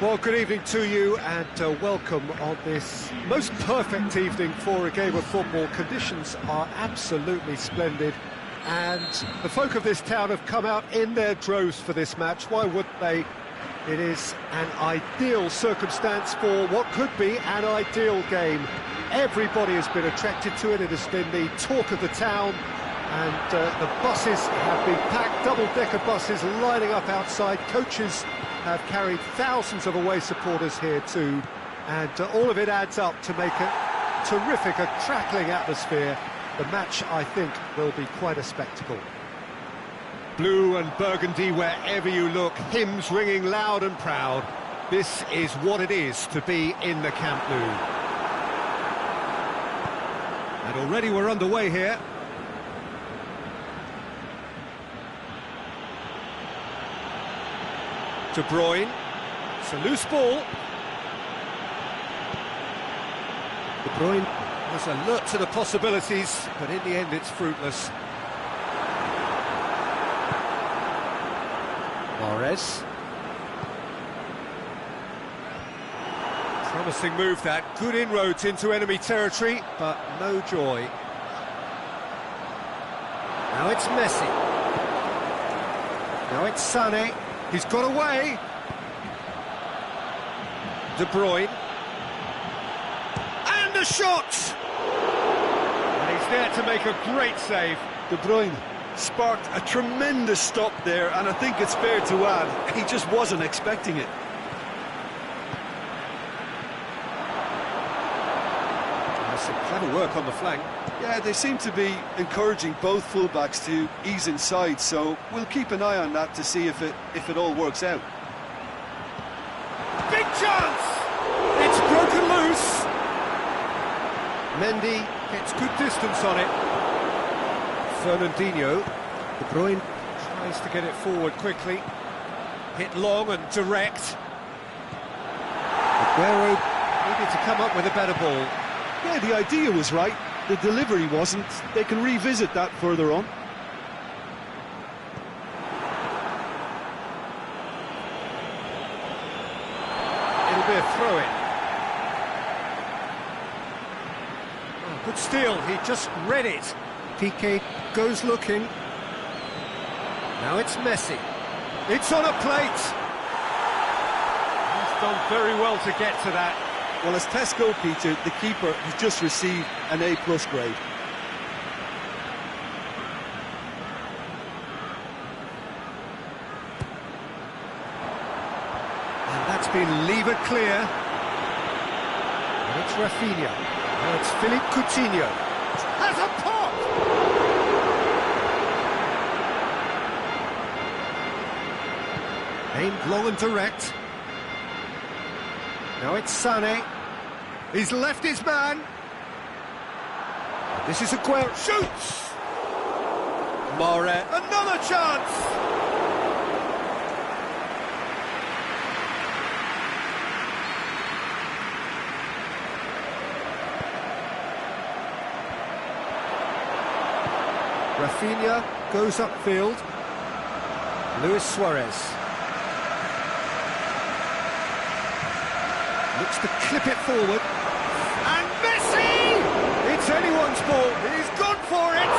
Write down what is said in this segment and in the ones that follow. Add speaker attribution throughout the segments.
Speaker 1: Well, good evening to you and welcome on this most perfect evening for a game of football. Conditions are absolutely splendid and the folk of this town have come out in their droves for this match. Why wouldn't they? It is an ideal circumstance for what could be an ideal game. Everybody has been attracted to it. It has been the talk of the town, and the buses have been packed, double-decker buses lining up outside. Coaches have carried thousands of away supporters here too, and all of it adds up to make a terrific, a crackling atmosphere. The match, I think, will be quite a spectacle. Blue and burgundy wherever you look, hymns ringing loud and proud. This is what it is to be in the Camp Nou. And already we're underway here. De Bruyne, it's a loose ball. De Bruyne was alert to the possibilities, but in the end it's fruitless. Mahrez. Promising move that, good inroads into enemy territory, but no joy. Now it's Messi. Now it's Sané. He's got away. De Bruyne. And the shot! And he's there to make a great save.
Speaker 2: De Bruyne sparked a tremendous stop there, and I think it's fair to add, he just wasn't expecting it.
Speaker 1: Some clever work on the flank.
Speaker 2: Yeah, they seem to be encouraging both fullbacks to ease inside, so we'll keep an eye on that to see if it all works out.
Speaker 1: Big chance! It's broken loose. Mendy gets good distance on it. Fernandinho. De Bruyne tries to get it forward quickly. Hit long and direct. Aguero needed to come up with a better ball.
Speaker 2: Yeah, the idea was right, the delivery wasn't. They can revisit that further on.
Speaker 1: It'll be a throw-in. Oh, good steal, he just read it. Piqué goes looking. Now it's Messi. It's on a plate. He's done very well to get to that.
Speaker 2: Well, as Tesco, Peter, the keeper has just received an A+ grade.
Speaker 1: And that's been levered clear. And it's Rafinha. Now it's Philippe Coutinho. Has a pop! Aimed long and direct. Now it's Sané. He's left his man. This is Aguero. Shoots! Mahrez. Another chance! Rafinha goes upfield. Luis Suarez. Looks to clip it forward. And Messi! It's anyone's ball. He's gone for it.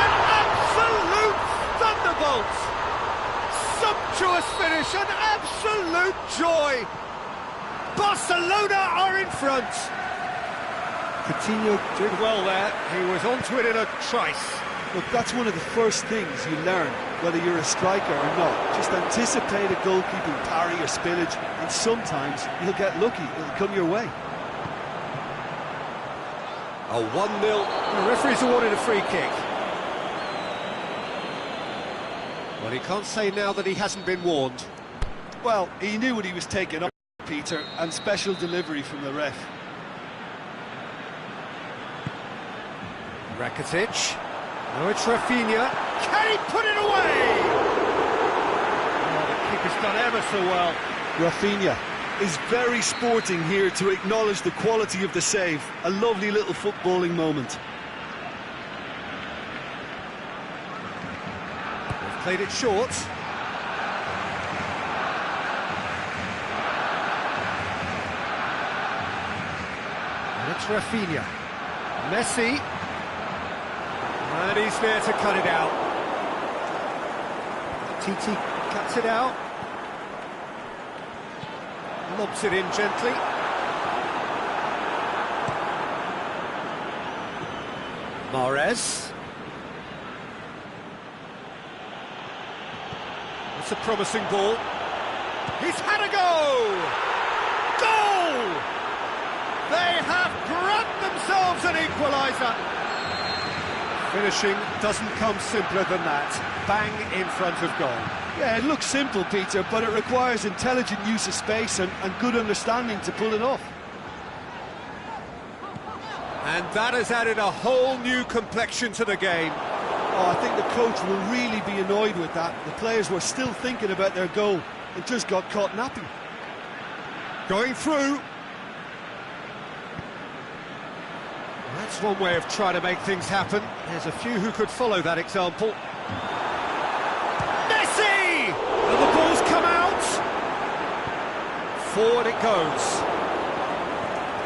Speaker 1: An absolute thunderbolt. Sumptuous finish, an absolute joy. Barcelona are in front. Coutinho did well there. He was onto it in a trice.
Speaker 2: Look, that's one of the first things you learn, whether you're a striker or not. Just anticipate a goalkeeping parry or spillage, and sometimes you'll get lucky, it'll come your way.
Speaker 1: A 1-0. The referee's awarded a free kick. Well, he can't say now that he hasn't been warned.
Speaker 2: Well, he knew what he was taking up, Peter, and special delivery from the ref.
Speaker 1: Rakitic. Now it's Rafinha. Can he put it away? Oh, the kick has done ever so well.
Speaker 2: Rafinha is very sporting here to acknowledge the quality of the save. A lovely little footballing moment.
Speaker 1: They've played it short. Rafinha. Messi. And he's there to cut it out. Titi cuts it out. Lobs it in gently. Mahrez. It's a promising ball. He's had a go! Goal! They have grabbed themselves an equaliser. Finishing doesn't come simpler than that. Bang in front of goal.
Speaker 2: Yeah, it looks simple, Peter, but it requires intelligent use of space and good understanding to pull it off.
Speaker 1: And that has added a whole new complexion to the game.
Speaker 2: Oh, I think the coach will really be annoyed with that. The players were still thinking about their goal and just got caught napping.
Speaker 1: Going through. That's one way of trying to make things happen. There's a few who could follow that example. Messi! And the ball's come out. Forward it goes.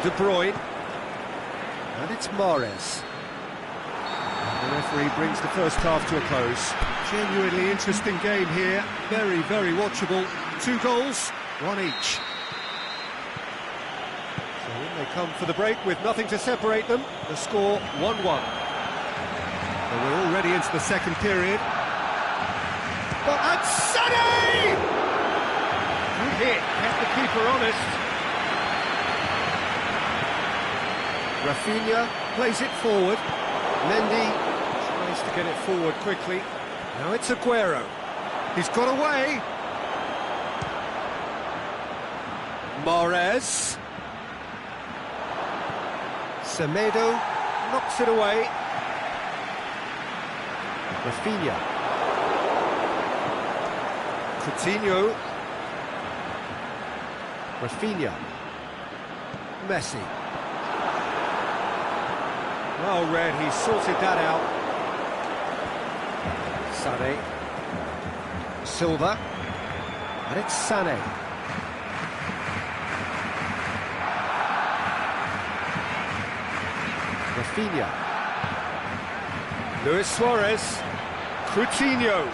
Speaker 1: De Bruyne. And it's Mahrez. The referee brings the first half to a close. Genuinely interesting game here. Very, very watchable. 2 goals, 1 each. So in they come for the break with nothing to separate them. The score 1-1. So we're already into the second period. And Sané! Good hit, kept the keeper honest. Rafinha plays it forward. Mendy tries to get it forward quickly. Now it's Aguero. He's got away. Mahrez. Semedo knocks it away. Rafinha. Coutinho. Rafinha. Messi. Well read, he sorted that out. Sané. Silva. And it's Sané. Rafinha. Luis Suarez. Coutinho.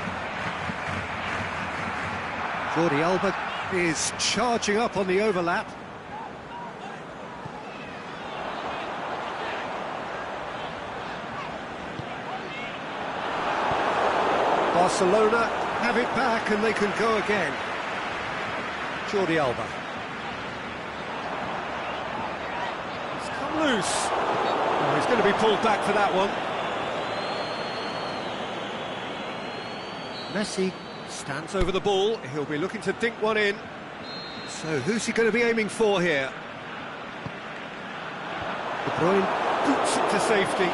Speaker 1: Jordi Alba is charging up on the overlap. Barcelona have it back and they can go again. Jordi Alba. It's come loose. Oh, he's going to be pulled back for that one. Messi stands over the ball. He'll be looking to dink one in. So who's he going to be aiming for here? De Bruyne boots it to safety.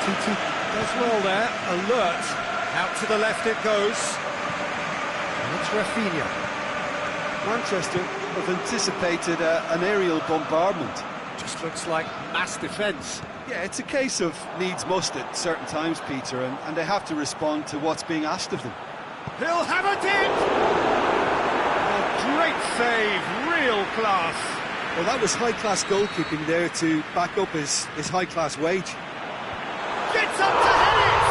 Speaker 1: Titi does well there, alert, out to the left it goes, and it's Rafinha.
Speaker 2: Manchester have anticipated an aerial bombardment.
Speaker 1: Just looks like mass defence.
Speaker 2: Yeah, it's a case of needs must at certain times, Peter, and they have to respond to what's being asked of them.
Speaker 1: He'll have it in! A great save, real class.
Speaker 2: Well, that was high-class goalkeeping there to back up his high-class wage.
Speaker 1: Gets up to head it!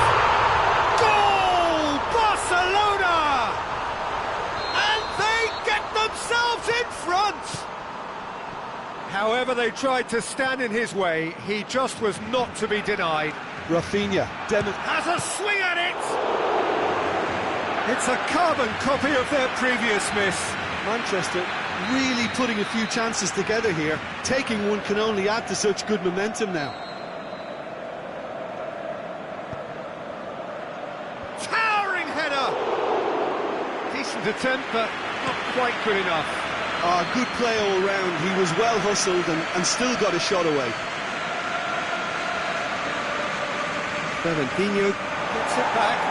Speaker 1: Goal! Barcelona! And they get themselves in front! However they tried to stand in his way, he just was not to be denied.
Speaker 2: Rafinha
Speaker 1: has a swing at it! It's a carbon copy of their previous miss.
Speaker 2: Manchester really putting a few chances together here. Taking one can only add to such good momentum now.
Speaker 1: Decent attempt, but not quite good enough.
Speaker 2: Good play all round. He was well hustled and still got a shot away.
Speaker 1: Fernandinho gets it back.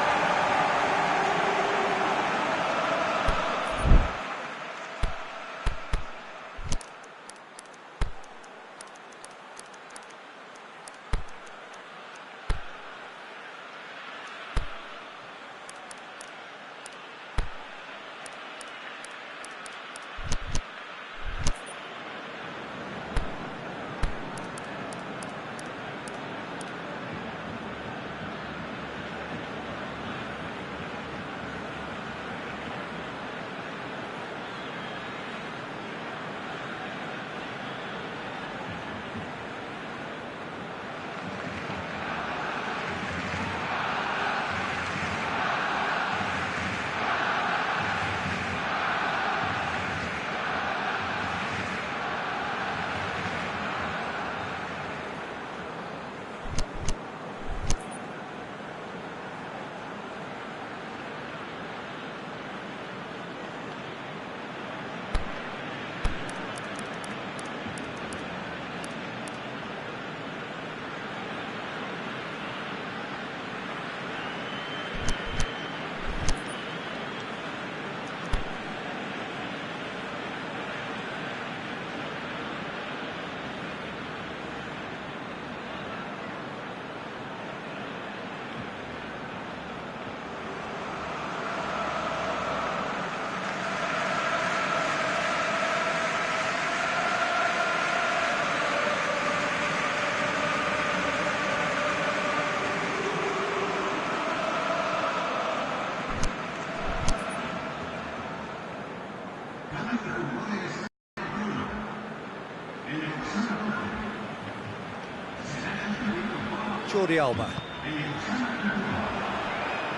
Speaker 1: Jordi Alba.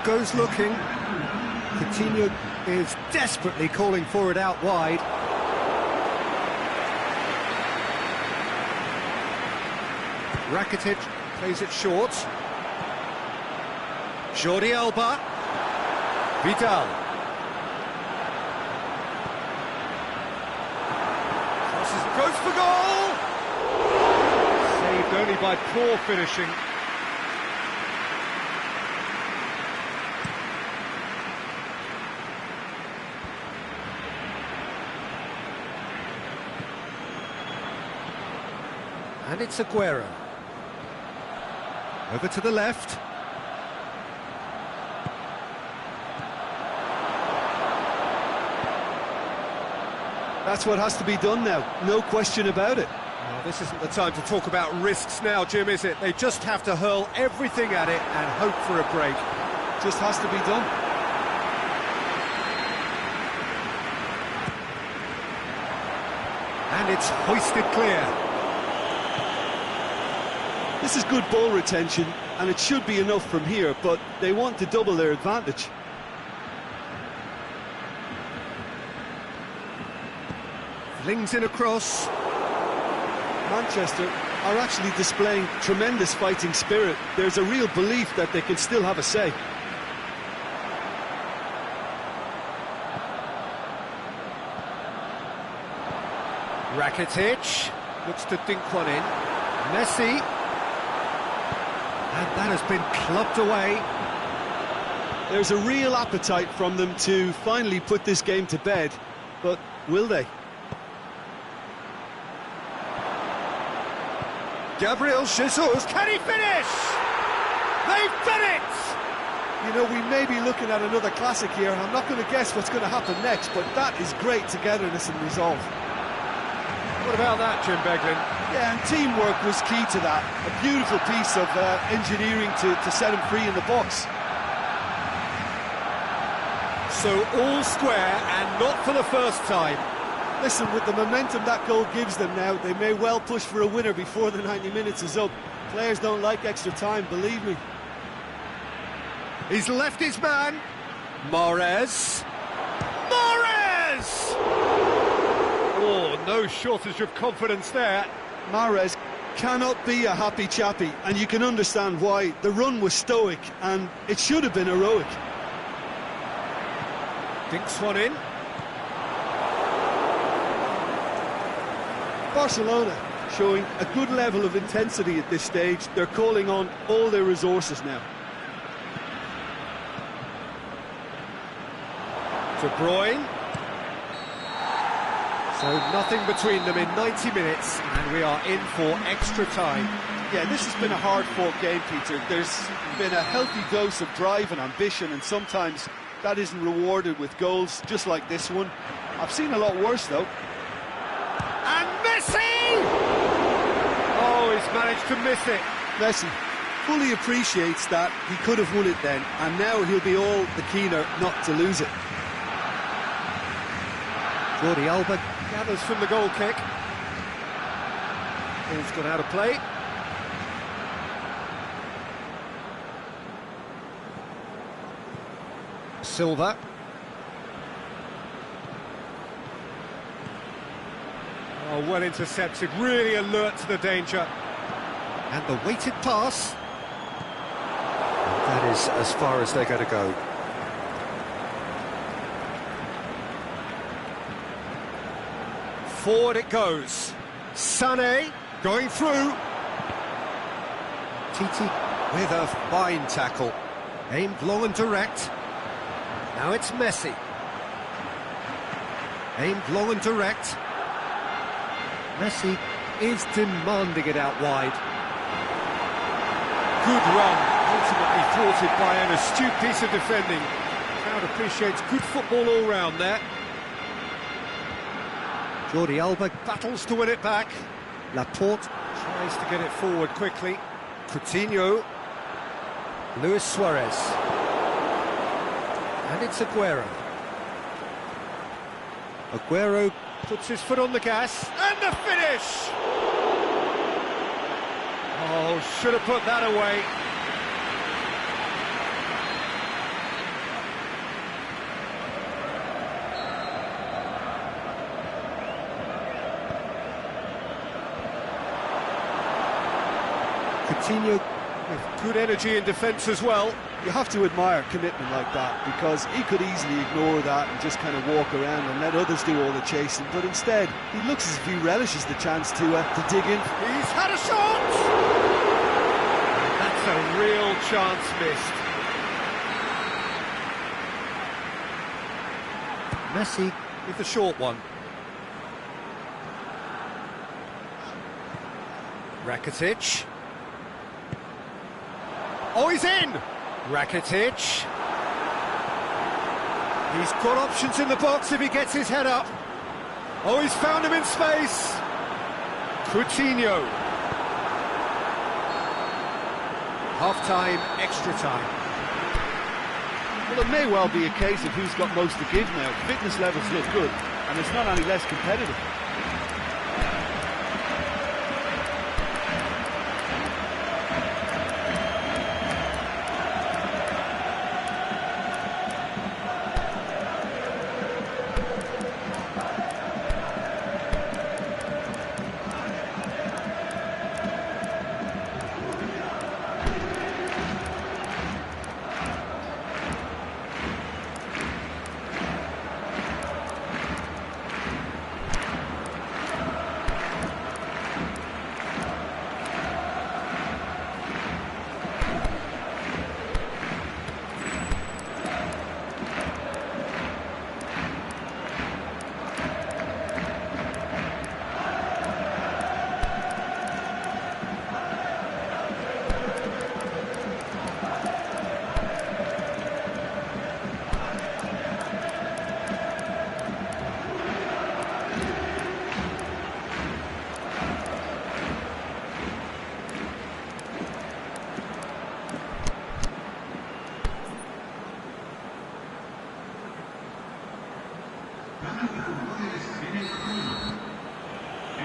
Speaker 1: Goes looking. Coutinho is desperately calling for it out wide. Rakitic plays it short. Jordi Alba. Vidal. Crosses, goes for goal! Saved only by poor finishing. And it's Aguero. Over to the left.
Speaker 2: That's what has to be done now, no question about it.
Speaker 1: Well, this isn't the time to talk about risks now, Jim, is it? They just have to hurl everything at it and hope for a break.
Speaker 2: Just has to be done.
Speaker 1: And it's hoisted clear.
Speaker 2: This is good ball retention, and it should be enough from here, but they want to double their advantage.
Speaker 1: Flings in across.
Speaker 2: Manchester are actually displaying tremendous fighting spirit. There's a real belief that they can still have a say.
Speaker 1: Rakitic looks to dink one in. Messi. And that has been clubbed away.
Speaker 2: There's a real appetite from them to finally put this game to bed, but will they?
Speaker 1: Gabriel Jesus, can he finish? They've done it!
Speaker 2: You know, we may be looking at another classic here, and I'm not going to guess what's going to happen next, but that is great togetherness and resolve.
Speaker 1: What about that, Jim Beglin?
Speaker 2: Yeah, and teamwork was key to that. A beautiful piece of engineering to set him free in the box.
Speaker 1: So all square, and not for the first time.
Speaker 2: Listen, with the momentum that goal gives them now, they may well push for a winner before the 90 minutes is up. Players don't like extra time, believe me.
Speaker 1: He's left his man. Mahrez. Mahrez! Oh, no shortage of confidence there.
Speaker 2: Mahrez cannot be a happy chappy, and you can understand why. The run was stoic, and it should have been heroic.
Speaker 1: Dinks one in.
Speaker 2: Barcelona showing a good level of intensity at this stage. They're calling on all their resources now.
Speaker 1: De Bruyne. So nothing between them in 90 minutes, and we are in for extra time.
Speaker 2: Yeah, this has been a hard-fought game, Peter. There's been a healthy dose of drive and ambition, and sometimes that isn't rewarded with goals, just like this one. I've seen a lot worse, though.
Speaker 1: And Messi! Oh, he's managed to miss it.
Speaker 2: Messi fully appreciates that he could have won it then, and now he'll be all the keener not to lose it.
Speaker 1: Jordi Alba gathers from the goal kick. Ball's gone out of play. Silva. Oh, well intercepted, really alert to the danger. And the weighted pass. That is as far as they're going to go. Forward it goes. Sané going through. Titi with a fine tackle. Aimed long and direct. Now it's Messi. Aimed long and direct. Messi is demanding it out wide. Good run, ultimately thwarted by an astute piece of defending. The crowd appreciates good football all round there. Jordi Alba battles to win it back. Laporte tries to get it forward quickly. Coutinho. Luis Suarez. And it's Aguero. Aguero puts his foot on the gas. And the finish! Oh, should have put that away. Coutinho with good energy in defence as well.
Speaker 2: You have to admire commitment like that, because he could easily ignore that and just kind of walk around and let others do all the chasing, but instead he looks as if he relishes the chance to dig in.
Speaker 1: He's had a shot! That's a real chance missed. Messi with the short one. Rakitic. Oh, he's in! Rakitic. He's got options in the box if he gets his head up. Oh, he's found him in space. Coutinho. Half-time, extra time.
Speaker 2: Well, it may well be a case of who's got most to give now. Fitness levels look good, and it's not any less competitive.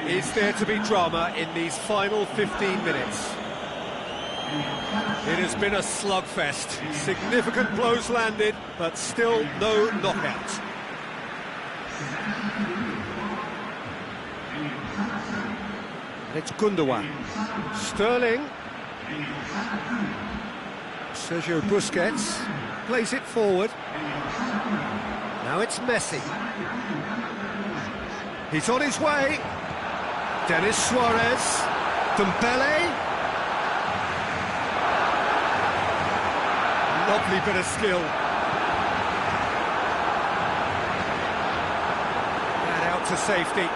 Speaker 1: Is there to be drama in these final 15 minutes? It has been a slugfest. Significant blows landed, but still no knockout. It's Gundogan. Sterling. Sergio Busquets plays it forward. Now it's Messi. He's on his way. Denis Suarez. Dembele. Lovely bit of skill. And out to safety.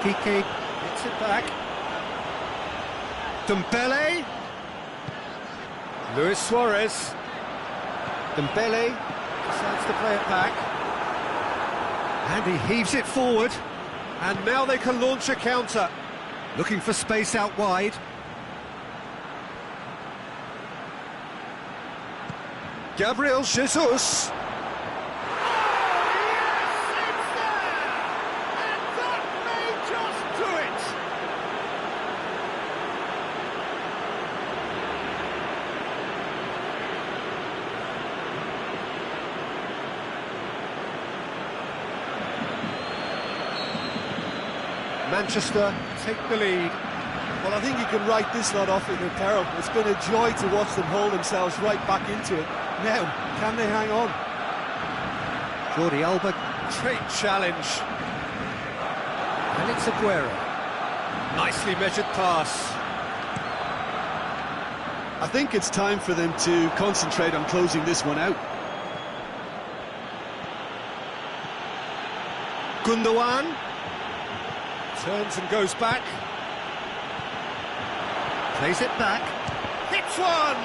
Speaker 1: Kike hits it back. Dembele. Luis Suarez. Dembele decides to play it back. And he heaves it forward. And now they can launch a counter. Looking for space out wide. Gabriel Jesus. Manchester take the lead.
Speaker 2: Well, I think you can write this lot off in their peril. It's been a joy to watch them hold themselves right back into it. Now, can they hang on?
Speaker 1: Jordi Alba, great challenge. And it's Aguero. Nicely measured pass.
Speaker 2: I think it's time for them to concentrate on closing this one out.
Speaker 1: Gundogan. Turns and goes back. Plays it back. Hits one!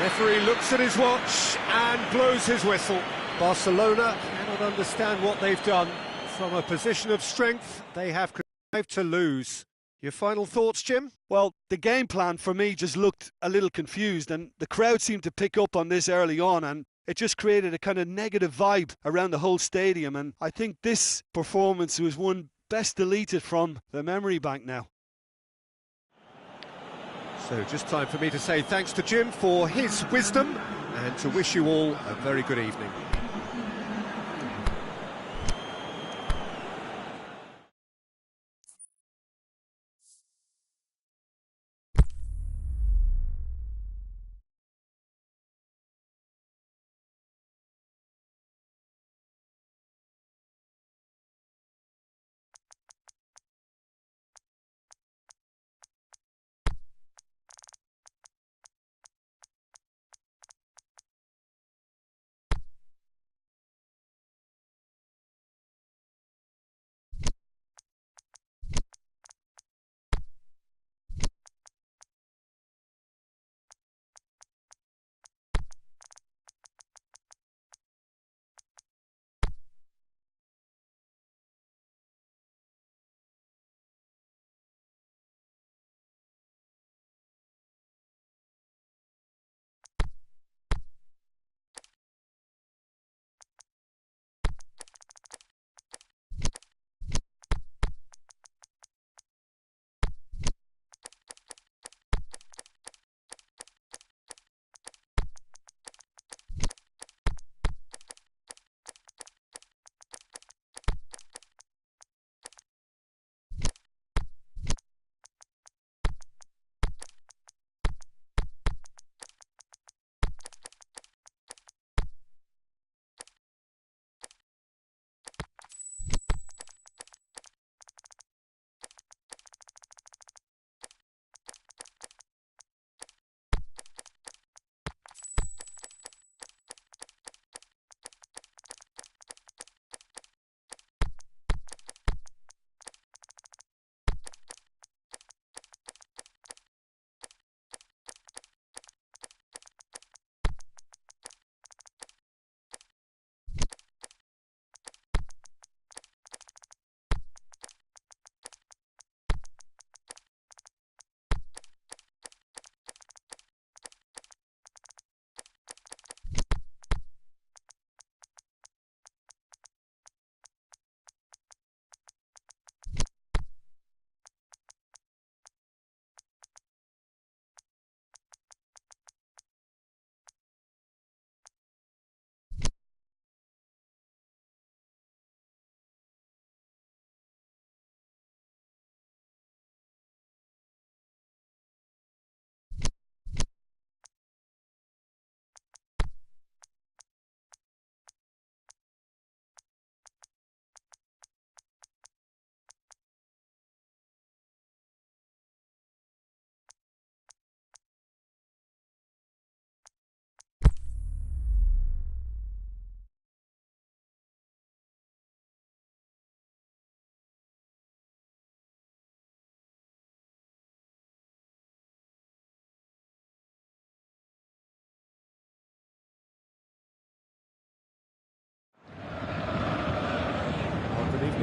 Speaker 1: Referee looks at his watch and blows his whistle. Barcelona cannot understand what they've done. From a position of strength, they have contrived to lose. Your final thoughts, Jim?
Speaker 2: Well, the game plan for me just looked a little confused, and the crowd seemed to pick up on this early on, and it just created a kind of negative vibe around the whole stadium, and I think this performance was one best deleted from the memory bank now.
Speaker 1: So just time for me to say thanks to Jim for his wisdom and to wish you all a very good evening.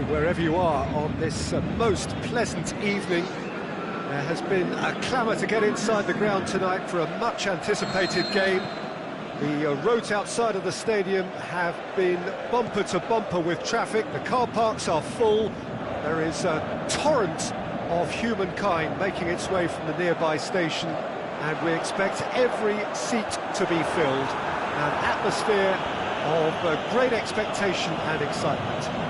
Speaker 1: Wherever you are on this most pleasant evening, there has been a clamour to get inside the ground tonight for a much anticipated game. The roads outside of the stadium have been bumper to bumper with traffic. The car parks are full. There is a torrent of humankind making its way from the nearby station, and we expect every seat to be filled. An atmosphere of great expectation and excitement.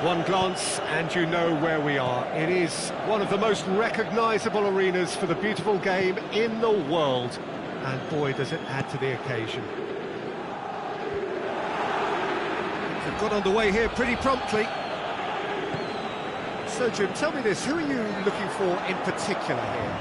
Speaker 1: One glance and you know where we are. It is one of the most recognisable arenas for the beautiful game in the world, and boy does it add to the occasion. They've got underway here pretty promptly. So Jim, tell me this, who are you looking for in particular here?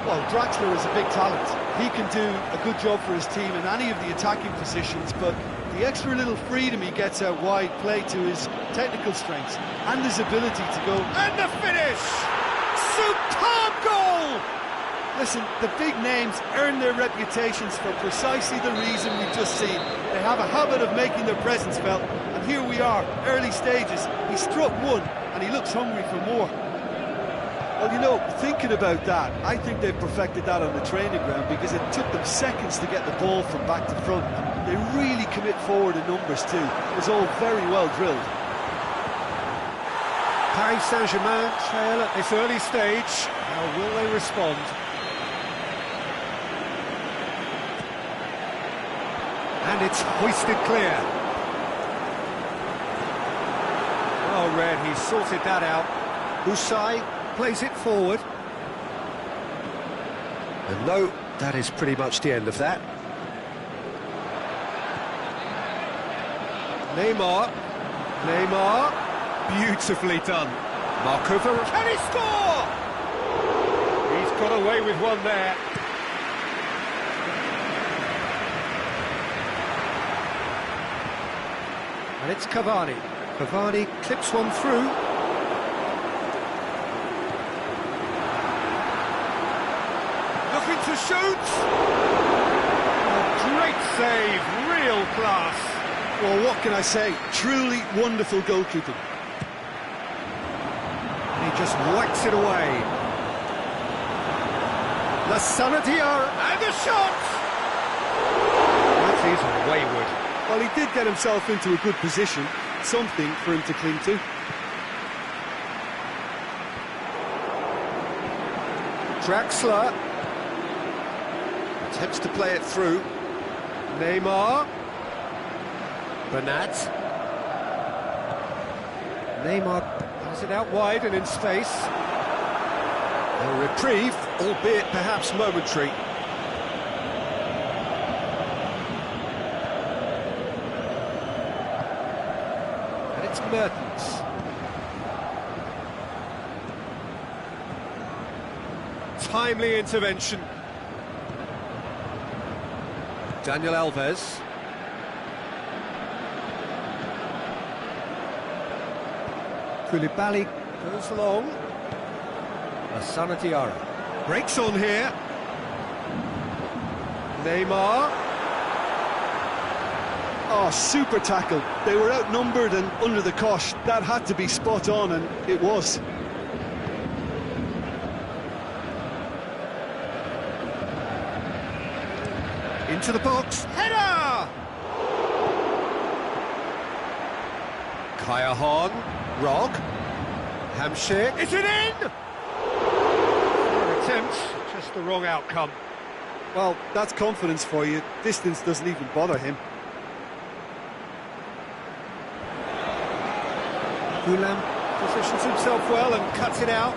Speaker 2: Well, Draxler is a big talent. He can do a good job for his team in any of the attacking positions, but the extra little freedom he gets out wide play to his technical strengths and his ability to go.
Speaker 1: And the finish! Superb goal!
Speaker 2: Listen, the big names earn their reputations for precisely the reason we've just seen. They have a habit of making their presence felt, and here we are, early stages. He struck one, and he looks hungry for more. Well, you know, thinking about that, I think they've perfected that on the training ground because it took them seconds to get the ball from back to front. And they really commit forward in numbers too. It was all very well drilled.
Speaker 1: Paris Saint-Germain trail at this early stage. How will they respond? And it's hoisted clear. Oh, Red, he's sorted that out. Usai plays it forward. And no, that is pretty much the end of that. Neymar. Beautifully done. Marco Verratti. Can he score? He's got away with one there. And it's Cavani. Cavani clips one through. Looking to shoot. Oh, great save, real class.
Speaker 2: Well, what can I say? Truly wonderful goalkeeping.
Speaker 1: He just whacks it away. La Sanadiar and a shot! That is wayward.
Speaker 2: Well, he did get himself into a good position, something for him to cling to.
Speaker 1: Draxler attempts to play it through. Neymar. Bernat. Neymar has it out wide and in space. A reprieve, albeit perhaps momentary. And it's Mertens. Timely intervention. Daniel Alves. Koulibaly goes along. Lassana Diarra breaks on here. Neymar.
Speaker 2: Oh, super tackle. They were outnumbered and under the cosh. That had to be spot on, and it was.
Speaker 1: Into the box. Header! Kaya Hahn. Rog. Hamsik. Is it in? An attempt, just the wrong outcome.
Speaker 2: Well, that's confidence for you. Distance doesn't even bother him.
Speaker 1: Gulam positions himself well and cuts it out.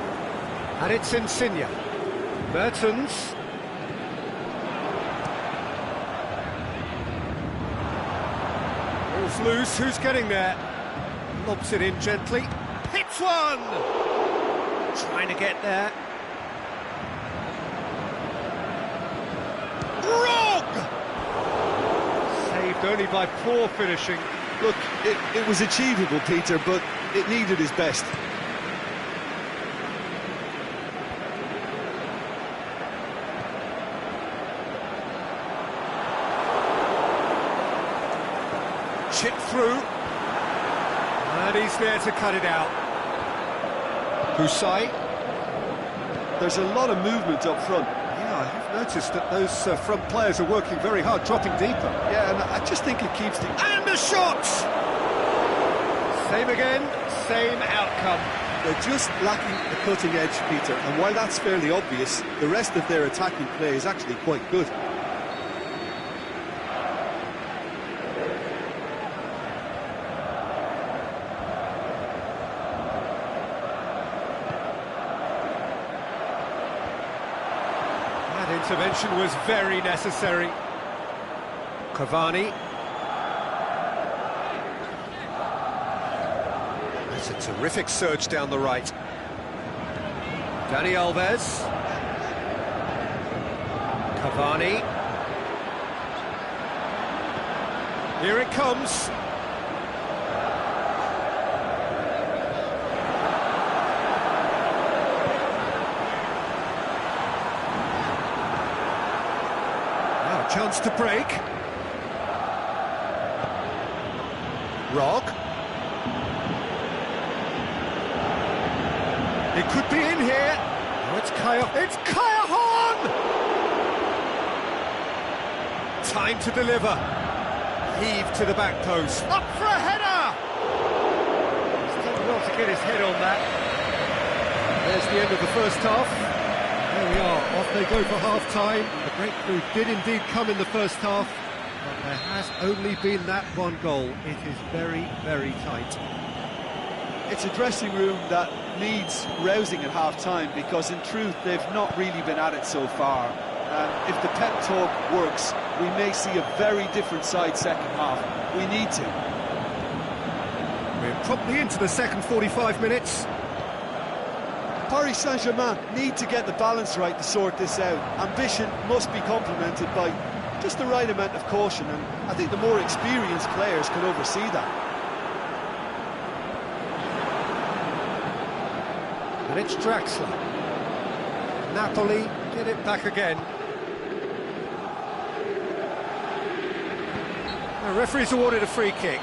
Speaker 1: And it's Insigne. Mertens. Ball's loose, who's getting there? Lobs it in gently. Hits one! Trying to get there. Rog! Saved only by poor finishing.
Speaker 2: Look, it was achievable, Peter, but it needed his best.
Speaker 1: Chip through. And he's there to cut it out. Usai.
Speaker 2: There's a lot of movement up front.
Speaker 1: Yeah, I have noticed that those front players are working very hard, dropping deeper.
Speaker 2: Yeah, and I just think it keeps the...
Speaker 1: And the shot! Same again, same outcome.
Speaker 2: They're just lacking the cutting edge, Peter, and while that's fairly obvious, the rest of their attacking play is actually quite good.
Speaker 1: Intervention was very necessary. Cavani. That's a terrific surge down the right. Dani Alves. Cavani. Here it comes. Chance to break. Rog. It could be in here. it's Callejon! Time to deliver. Heave to the back post. Up for a header! He's done well to get his head on that. There's the end of the first half. There we are, off they go for half-time. The breakthrough did indeed come in the first half, but there has only been that one goal. It is very, very tight.
Speaker 2: It's a dressing room that needs rousing at half-time, because in truth they've not really been at it so far. If the pep talk works, we may see a very different side second half. We need to.
Speaker 1: We're probably into the second 45 minutes.
Speaker 2: Paris Saint-Germain need to get the balance right to sort this out. Ambition must be complemented by just the right amount of caution, and I think the more experienced players can oversee that.
Speaker 1: And it's Draxler. Napoli get it back again. The referee's awarded a free kick.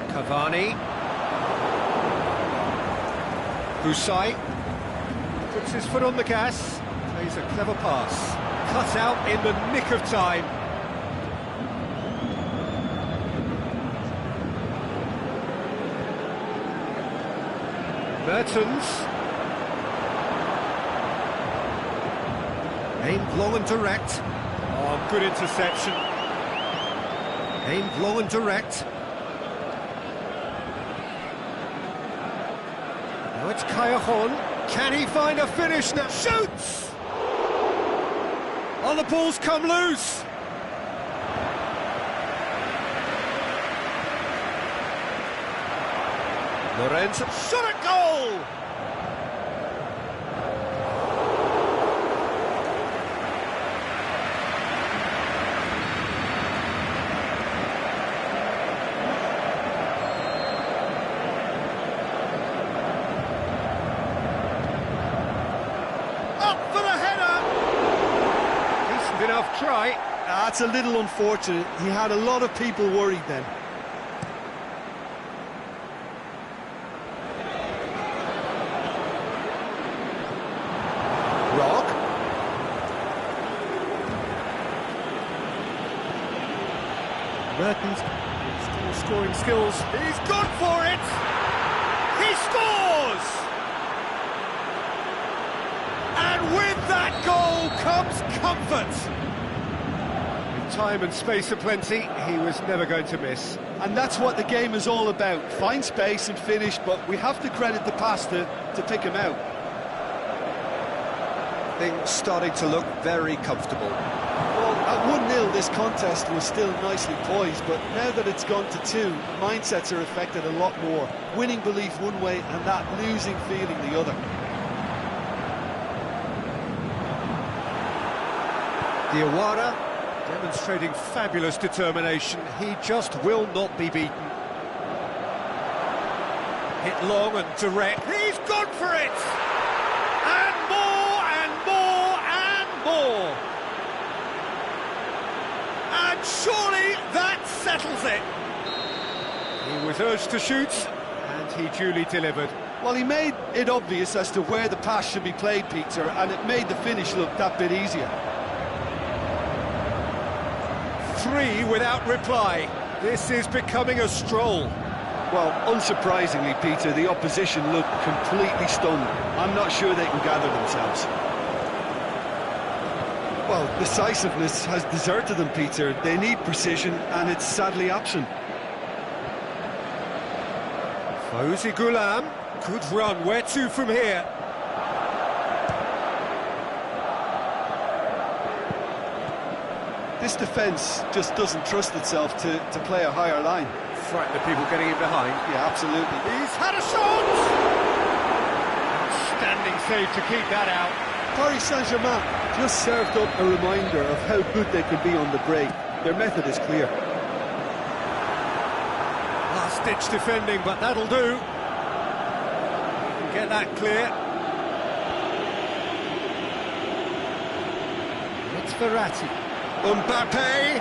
Speaker 1: Cavani. Busai puts his foot on the gas, plays a clever pass, cut out in the nick of time. Mertens, aimed long and direct. Oh, good interception. Aimed long and direct. Now it's Callejon. Can he find a finish now? Shoots! Oh, the ball's come loose. Lorenzo shot at goal! Enough try.
Speaker 2: That's a little unfortunate. He had a lot of people worried then.
Speaker 1: Rock. Mertens still scoring skills. He's gone for it. He scores. And with that goal comes comfort. With time and space aplenty, he was never going to miss.
Speaker 2: And that's what the game is all about. Find space and finish, but we have to credit the pass to pick him out.
Speaker 1: Things starting to look very comfortable.
Speaker 2: Well, at 1-0 this contest was still nicely poised, but now that it's gone to 2, mindsets are affected a lot more. Winning belief one way and that losing feeling the other.
Speaker 1: Diawara demonstrating fabulous determination. He just will not be beaten. Hit long and direct. He's gone for it! And more and more and more. And surely that settles it. He was urged to shoot, and he duly delivered.
Speaker 2: Well, he made it obvious as to where the pass should be played, Peter, and it made the finish look that bit easier.
Speaker 1: 3 without reply. This is becoming a stroll.
Speaker 2: Well, unsurprisingly, Peter, the opposition looked completely stunned. I'm not sure they can gather themselves. Well, decisiveness has deserted them, Peter. They need precision, and it's sadly absent.
Speaker 1: Fawzi Ghoulam, good run. Where to from here?
Speaker 2: This defence just doesn't trust itself to play a higher line.
Speaker 1: Frighten the people getting in behind.
Speaker 2: Yeah, absolutely.
Speaker 1: He's had a shot! Standing save to keep that out.
Speaker 2: Paris Saint-Germain just served up a reminder of how good they can be on the break. Their method is clear.
Speaker 1: Last-ditch defending, but that'll do. get that clear. It's Verratti. Mbappe.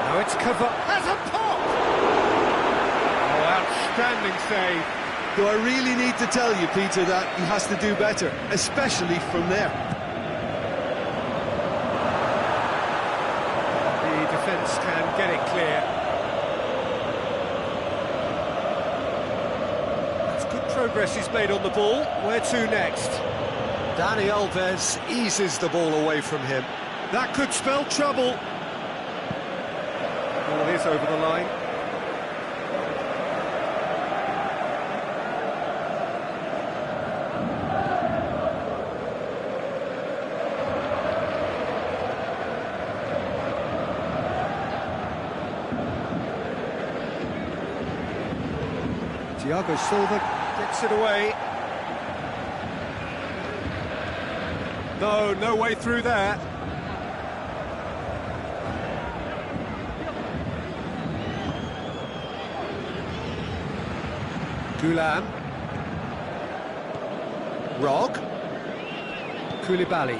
Speaker 1: Now it's cover. Has a pop! Oh, outstanding save.
Speaker 2: Do I really need to tell you, Peter, that he has to do better, especially from there?
Speaker 1: The defence can get it clear. That's good progress he's made on the ball. Where to next? Dani Alves eases the ball away from him. That could spell trouble. Ball is over the line. Thiago Silva gets it away. No way through there. Gulam. Rog. Koulibaly.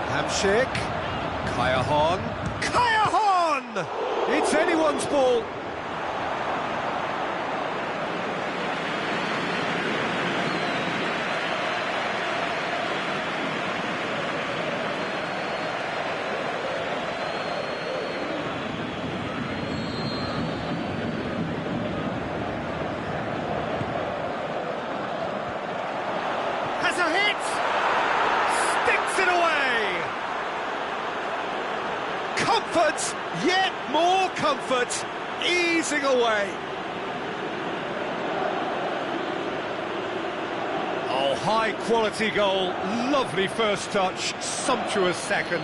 Speaker 1: Hamšík. Callahan. Callahan! It's anyone's ball. Has a hit! Sticks it away! Comfort! Yet more comfort! Easing away! Oh, high-quality goal. Lovely first touch. Sumptuous second.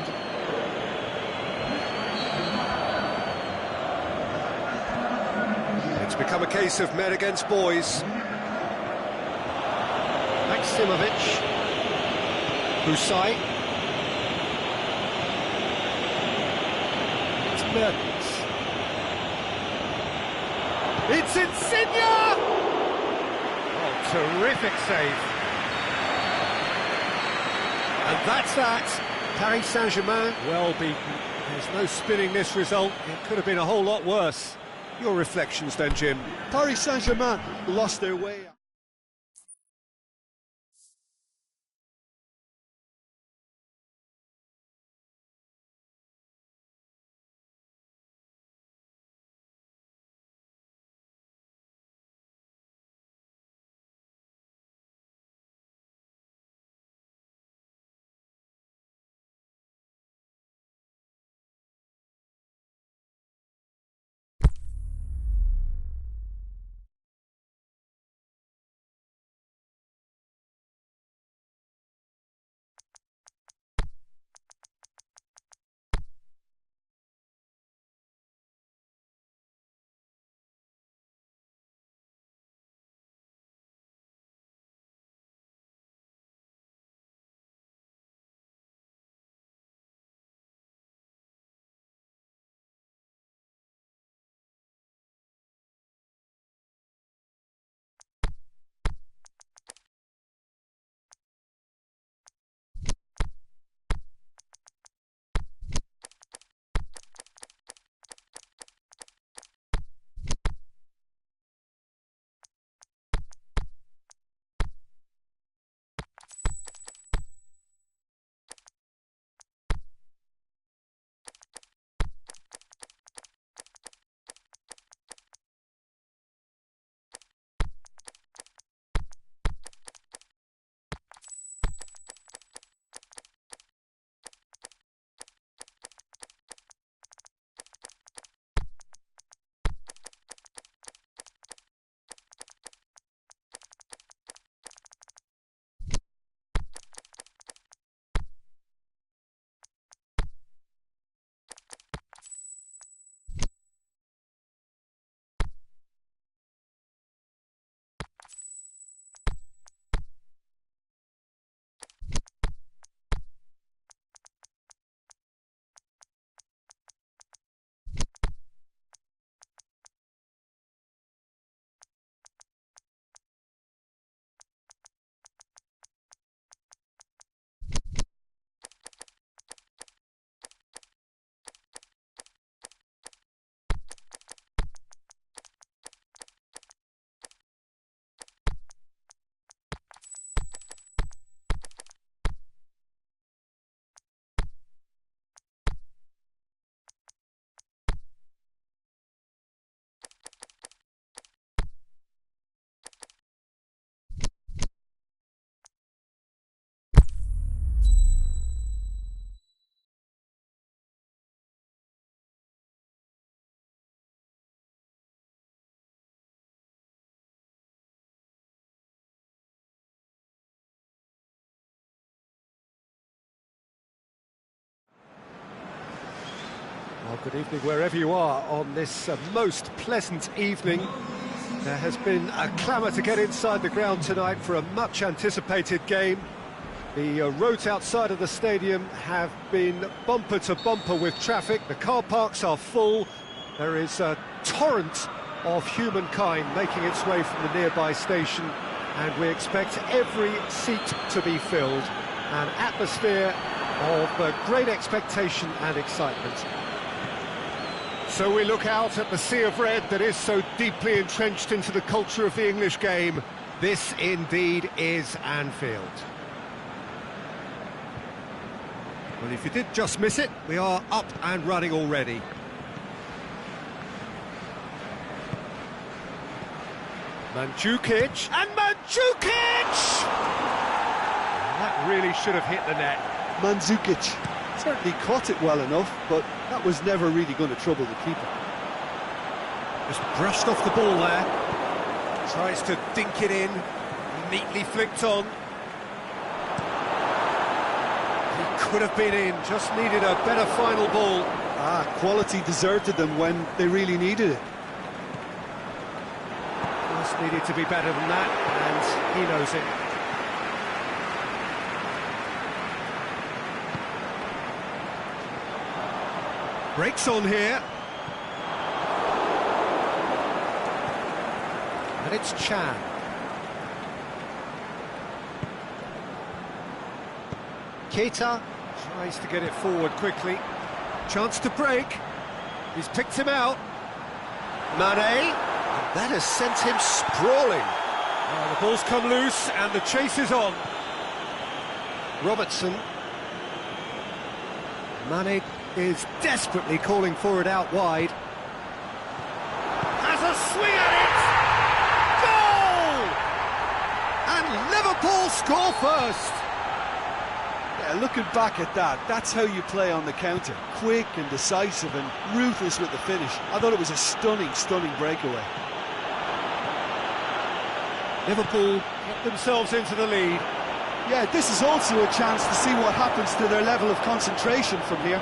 Speaker 1: It's become a case of men against boys. Maksimovic. Husai. It's Mertens. It's Insigne! Oh, terrific save. And that's that. Paris Saint-Germain, well beaten. There's no spinning this result. It could have been a whole lot worse. Your reflections then, Jim?
Speaker 2: Paris Saint-Germain lost their way.
Speaker 1: Well, good evening wherever you are on this most pleasant evening. There has been a clamour to get inside the ground tonight for a much-anticipated game. The roads outside of the stadium have been bumper to bumper with traffic. The car parks are full. There is a torrent of humankind making its way from the nearby station, and we expect every seat to be filled. An atmosphere of great expectation and excitement. So we look out at the sea of red that is so deeply entrenched into the culture of the English game. This indeed is Anfield. Well, if you did just miss it, we are up and running already. Mandzukic, and Mandzukic! That really should have hit the net.
Speaker 2: Mandzukic certainly caught it well enough, but that was never really going to trouble the keeper.
Speaker 1: Just brushed off the ball there. Tries to dink it in. Neatly flicked on. He could have been in, just needed a better final ball.
Speaker 2: Quality deserted them when they really needed it.
Speaker 1: Just needed to be better than that, and he knows it. Breaks on here. And it's Chan. Keita tries to get it forward quickly. Chance to break. He's picked him out. Mane. And that has sent him sprawling. The ball's come loose and the chase is on. Robertson. Mane is desperately calling for it out wide. Has a swing at it! Goal! And Liverpool score first!
Speaker 2: Yeah, looking back at that, that's how you play on the counter. Quick and decisive and ruthless with the finish. I thought it was a stunning, stunning breakaway.
Speaker 1: Liverpool get themselves into the lead.
Speaker 2: Yeah, this is also a chance to see what happens to their level of concentration from here.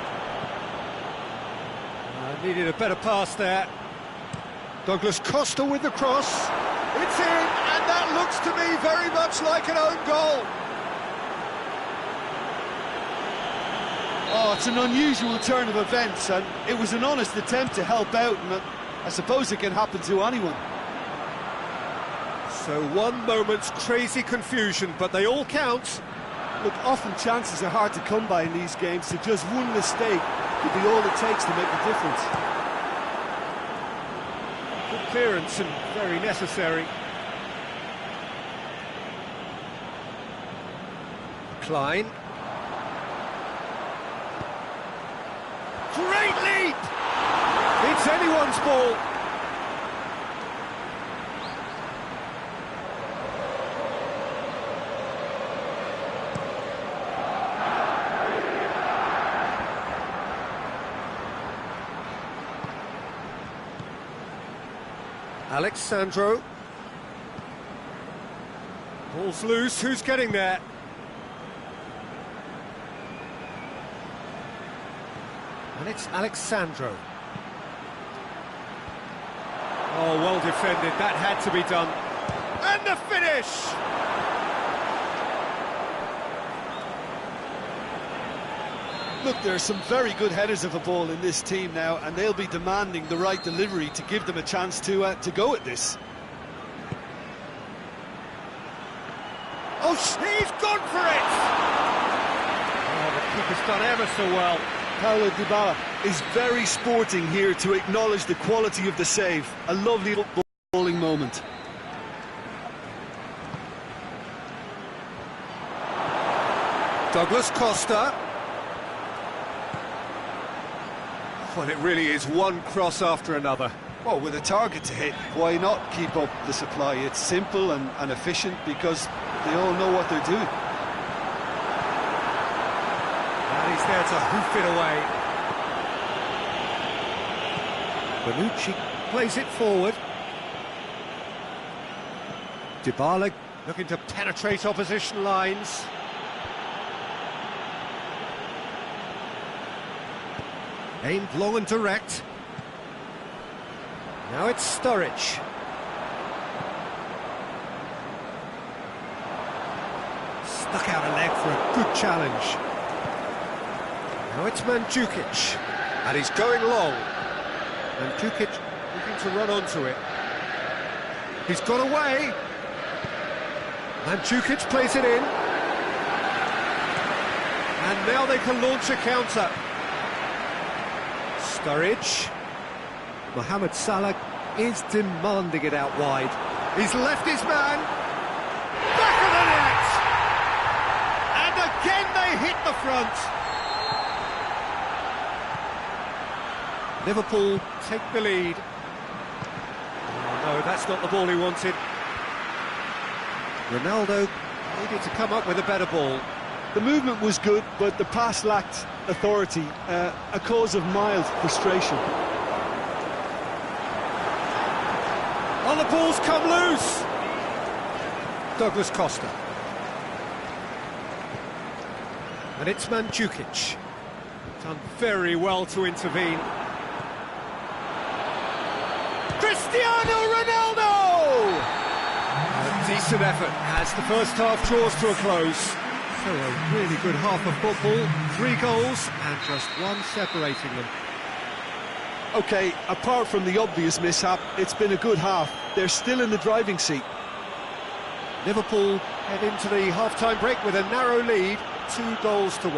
Speaker 1: Needed a better pass there. Douglas Costa with the cross. It's in, and that looks to me very much like an own goal.
Speaker 2: Oh, it's an unusual turn of events, and it was an honest attempt to help out, and I suppose it can happen to anyone.
Speaker 1: So one moment's crazy confusion, but they all count.
Speaker 2: Look, often chances are hard to come by in these games, so just one mistake could be all it takes to make a difference.
Speaker 1: Good clearance and very necessary. Klein. Great leap! It's anyone's ball. Alex Sandro. Ball's loose, who's getting there? And it's Alex Sandro. Oh, well defended, that had to be done. And the finish!
Speaker 2: Look, there are some very good headers of a ball in this team now, and they'll be demanding the right delivery to give them a chance to go at this.
Speaker 1: Oh, he's gone for it! Oh, the keeper's done ever so well.
Speaker 2: Paulo Dybala is very sporting here to acknowledge the quality of the save. A lovely footballing moment.
Speaker 1: Douglas Costa. Well, it really is one cross after another.
Speaker 2: Well, with a target to hit, why not keep up the supply? It's simple and efficient because they all know what they're doing.
Speaker 1: And he's there to hoof it away. Bonucci plays it forward. Dybala looking to penetrate opposition lines. Aimed long and direct. Now it's Sturridge. Stuck out a leg for a good challenge. Now it's Mandzukic. And he's going long. Mandzukic looking to run onto it. He's got away. Mandzukic plays it in. And now they can launch a counter. Sturridge. Mohamed Salah is demanding it out wide. He's left his man. Back of the net! And again they hit the front. Liverpool take the lead. Oh, no, that's not the ball he wanted. Ronaldo needed to come up with a better ball.
Speaker 2: The movement was good, but the pass lacked authority, a cause of mild frustration.
Speaker 1: Oh, the ball's come loose! Douglas Costa. And it's Mandzukic. Done very well to intervene. Cristiano Ronaldo! A decent effort as the first half draws to a close. So a really good half of football, 3 goals and just one separating them.
Speaker 2: OK, apart from the obvious mishap, it's been a good half. They're still in the driving seat.
Speaker 1: Liverpool head into the half-time break with a narrow lead, 2 goals to 1.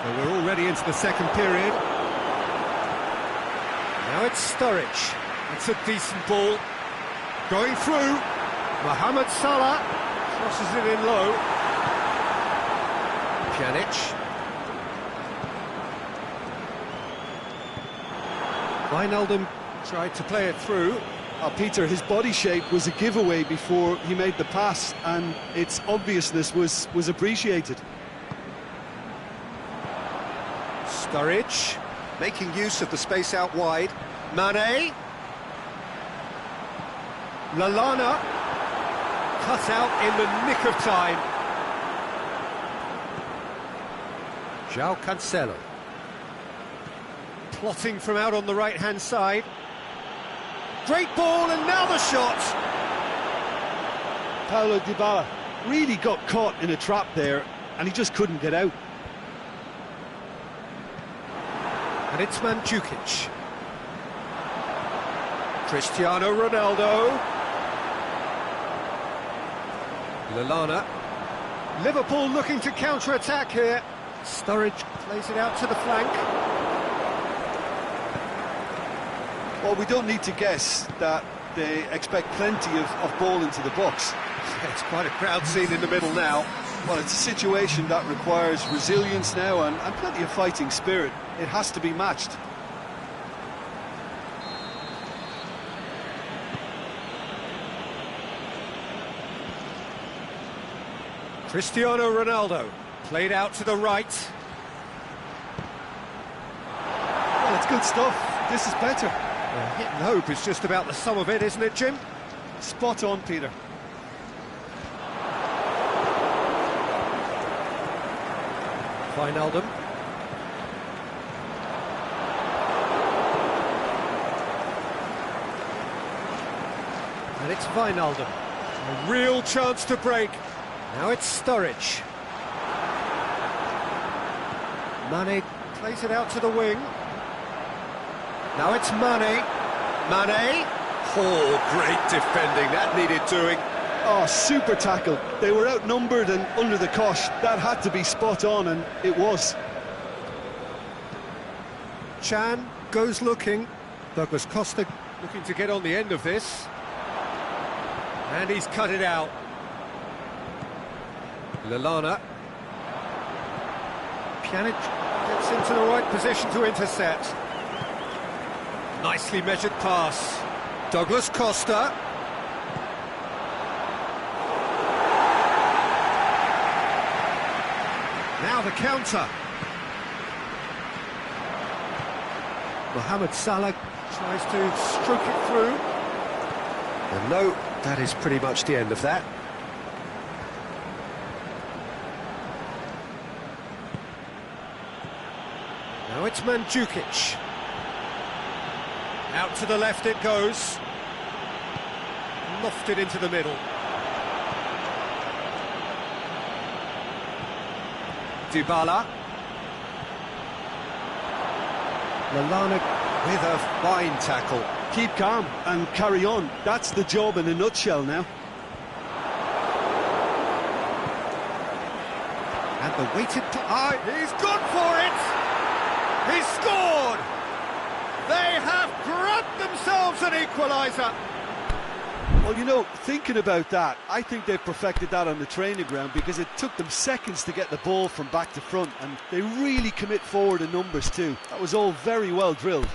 Speaker 1: So we're already into the second period. Now it's Sturridge. It's a decent ball. Going through. Mohamed Salah crosses it in low. Pjanic. Wijnaldum tried to play it through.
Speaker 2: Peter, his body shape was a giveaway before he made the pass, and its obviousness was appreciated.
Speaker 1: Sturridge making use of the space out wide. Mane. Lallana cut out in the nick of time. João Cancelo. Plotting from out on the right-hand side. Great ball, and now the shot.
Speaker 2: Paulo Dybala really got caught in a trap there, and he just couldn't get out.
Speaker 1: And it's Mandzukic. Cristiano Ronaldo. Lallana. Liverpool looking to counter-attack here. Sturridge plays it out to the flank.
Speaker 2: Well, we don't need to guess that they expect plenty of ball into the box.
Speaker 1: It's quite a crowd scene in the middle now.
Speaker 2: Well, it's a situation that requires resilience now and plenty of fighting spirit. It has to be matched.
Speaker 1: Cristiano Ronaldo played out to the right.
Speaker 2: Well, it's good stuff. This is better.
Speaker 1: Hit and hope is just about the sum of it, isn't it, Jim?
Speaker 2: Spot on, Peter.
Speaker 1: Wijnaldum. And it's Wijnaldum. A real chance to break. Now it's Sturridge. Mane plays it out to the wing. Now it's Mane. Mane. Oh, great defending. That needed doing.
Speaker 2: Oh, super tackle. They were outnumbered and under the cosh. That had to be spot on, and it was.
Speaker 1: Chan goes looking. Douglas Costa looking to get on the end of this. And he's cut it out. Lallana. Pjanic gets into the right position to intercept. Nicely measured pass. Douglas Costa. Now the counter. Mohamed Salah tries to stroke it through. And no, that is pretty much the end of that. Now Now it's Mandzukic. Out to the left it goes. Lofted into the middle. Dybala. Lallana with a fine tackle.
Speaker 2: Keep calm and carry on. That's the job in a nutshell now.
Speaker 1: And the weighted... he's gone for it! He's scored! They have grabbed themselves an equaliser!
Speaker 2: Well, you know, thinking about that, I think they've perfected that on the training ground because it took them seconds to get the ball from back to front, and they really commit forward in numbers too. That was all very well drilled.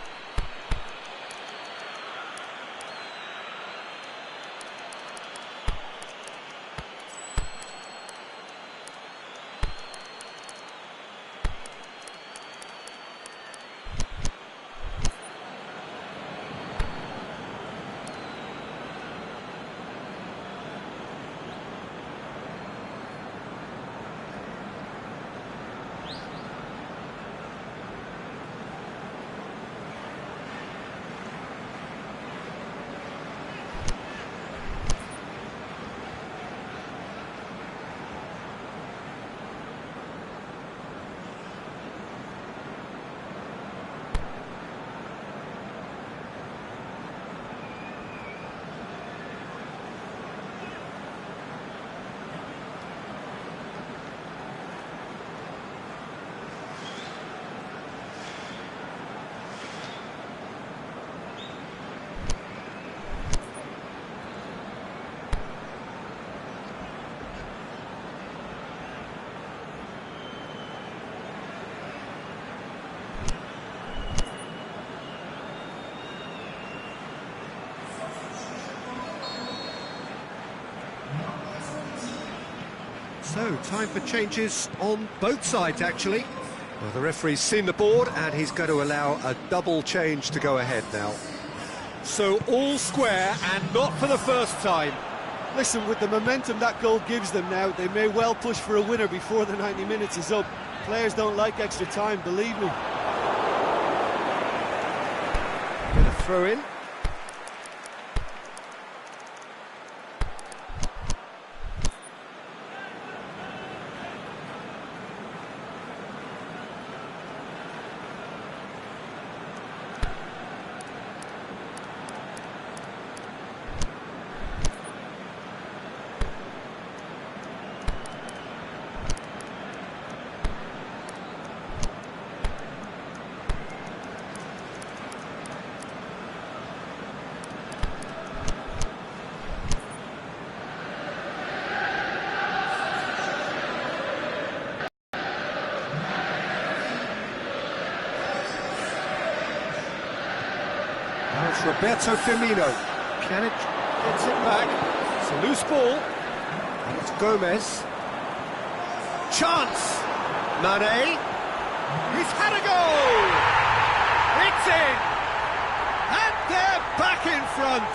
Speaker 1: So, time for changes on both sides, actually. Well, the referee's seen the board, and he's going to allow a double change to go ahead now. So, all square, and not for the first time.
Speaker 2: Listen, with the momentum that goal gives them now, they may well push for a winner before the 90 minutes is up. Players don't like extra time, believe me.
Speaker 1: Get a throw in. Now it's Roberto Firmino. Pjanic gets it back. It's a loose ball. And it's Gomez. Chance! Mane. He's had a goal! It's in! And they're back in front!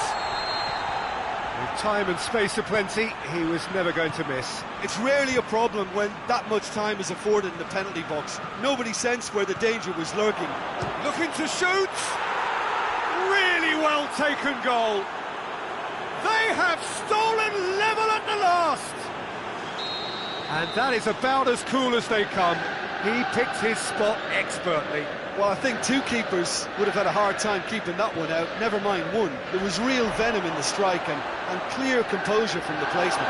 Speaker 1: With time and space aplenty, he was never going to miss.
Speaker 2: It's rarely a problem when that much time is afforded in the penalty box. Nobody sensed where the danger was lurking.
Speaker 1: Looking to shoot! Really well taken goal. They have stolen level at the last. And that is about as cool as they come. He picked his spot expertly.
Speaker 2: Well, I think two keepers would have had a hard time keeping that one out, never mind one. There was real venom in the strike and clear composure from the placement.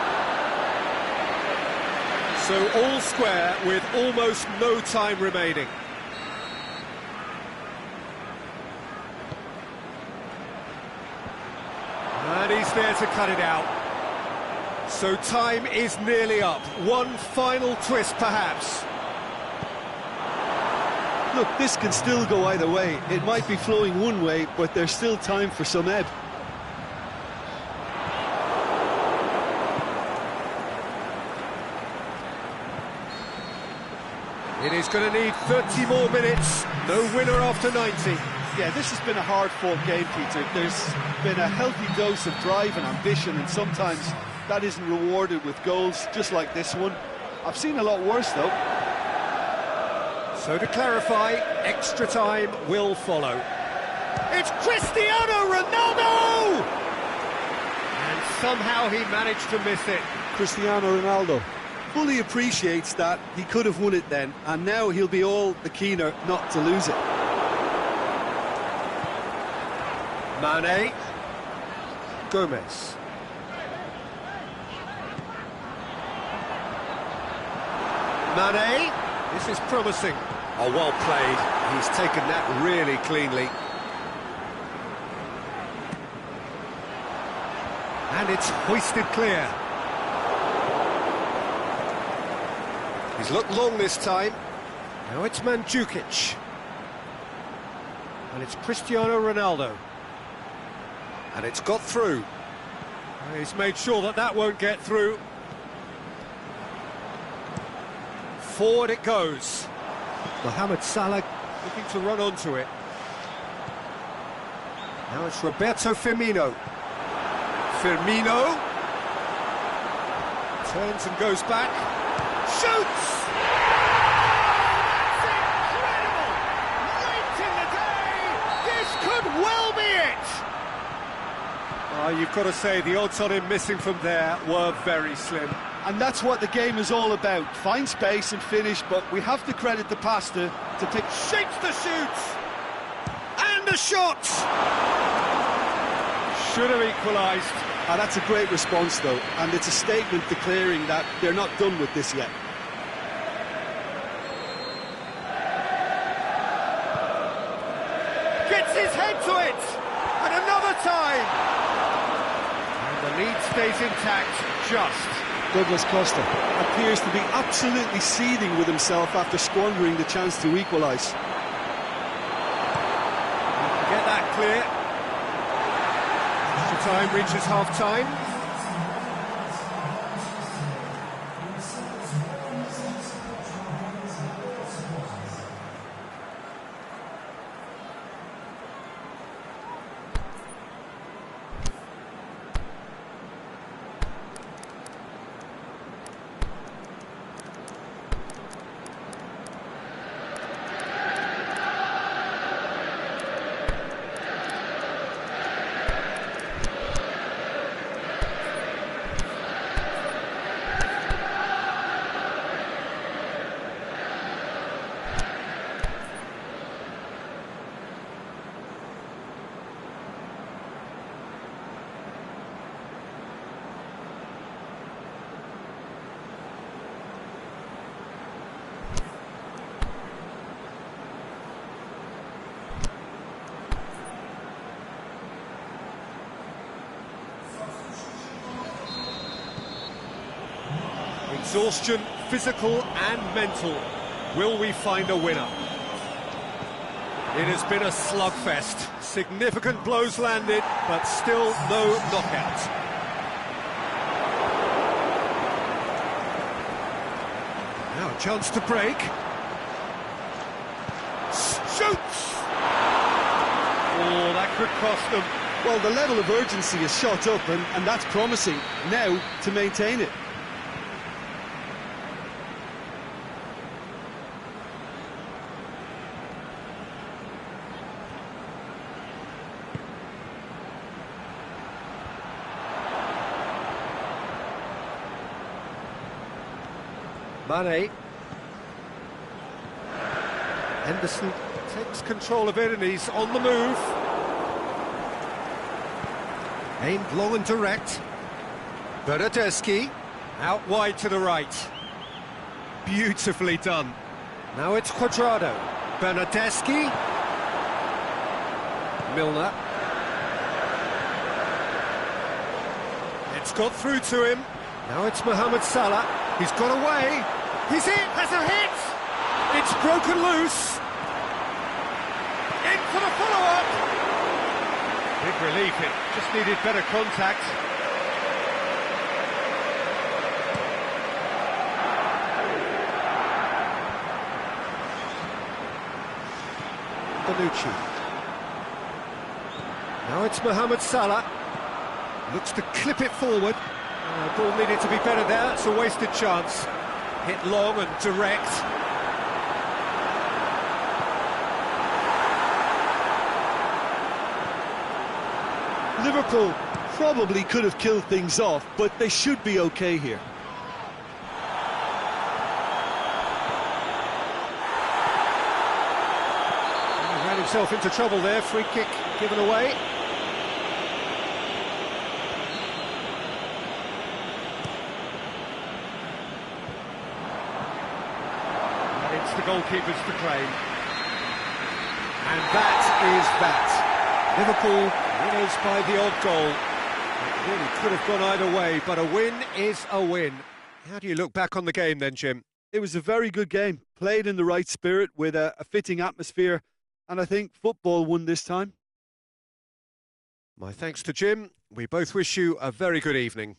Speaker 1: So all square with almost no time remaining. And he's there to cut it out. So time is nearly up. One final twist, perhaps.
Speaker 2: Look, this can still go either way. It might be flowing one way, but there's still time for some ebb.
Speaker 1: It is going to need 30 more minutes. No winner after 90.
Speaker 2: Yeah, this has been a hard-fought game, Peter. There's been a healthy dose of drive and ambition, and sometimes that isn't rewarded with goals, just like this one. I've seen a lot worse, though.
Speaker 1: So to clarify, extra time will follow. It's Cristiano Ronaldo! And somehow he managed to miss it.
Speaker 2: Cristiano Ronaldo fully appreciates that he could have won it then, and now he'll be all the keener not to lose it.
Speaker 1: Mane. Gomez. Mane. This is promising. Oh, well played. He's taken that really cleanly. And it's hoisted clear. He's looked long this time. Now it's Mandzukic. And it's Cristiano Ronaldo. And it's got through. He's made sure that that won't get through. Forward it goes. Mohamed Salah looking to run onto it. Now it's Roberto Firmino. Firmino turns and goes back. Shoots! That's incredible! Late in the day, this could well be it! You've got to say, the odds on him missing from there were very slim.
Speaker 2: And that's what the game is all about. Find space and finish, but we have to credit the passer to pick...
Speaker 1: Shapes the shoots! And a shot! Should have equalised.
Speaker 2: That's a great response, though, and it's a statement declaring that they're not done with this yet.
Speaker 1: Gets his head to it! And another time! And the lead stays intact, just.
Speaker 2: Douglas Costa appears to be absolutely seething with himself after squandering the chance to equalise.
Speaker 1: Get that clear. Extra time reaches half-time. Exhaustion, physical and mental. Will we find a winner? It has been a slugfest. Significant blows landed, but still no knockout. Now a chance to break. Shoots! Oh, that could cost them.
Speaker 2: Well, the level of urgency is shot up, and that's promising. Now to maintain it.
Speaker 1: Mane. Henderson takes control of it and he's on the move. Aimed long and direct. Bernardeschi out wide to the right. Beautifully done. Now it's Cuadrado. Bernardeschi. Milner. It's got through to him. Now it's Mohamed Salah. He's got away. He's hit. Has a hit. It's broken loose. In for the follow-up. Big relief. It just needed better contact. Bonucci. Now it's Mohamed Salah. Looks to clip it forward. Ball needed to be better there. It's a wasted chance. Hit long and direct.
Speaker 2: Liverpool probably could have killed things off, but they should be okay here.
Speaker 1: He ran himself into trouble there, free kick given away. And it's the goalkeepers to claim. And that is that. Liverpool winners by the odd goal. It really could have gone either way, but a win is a win. How do you look back on the game then, Jim?
Speaker 2: It was a very good game, played in the right spirit with a fitting atmosphere, and I think football won this time.
Speaker 1: My thanks to Jim. We both wish you a very good evening.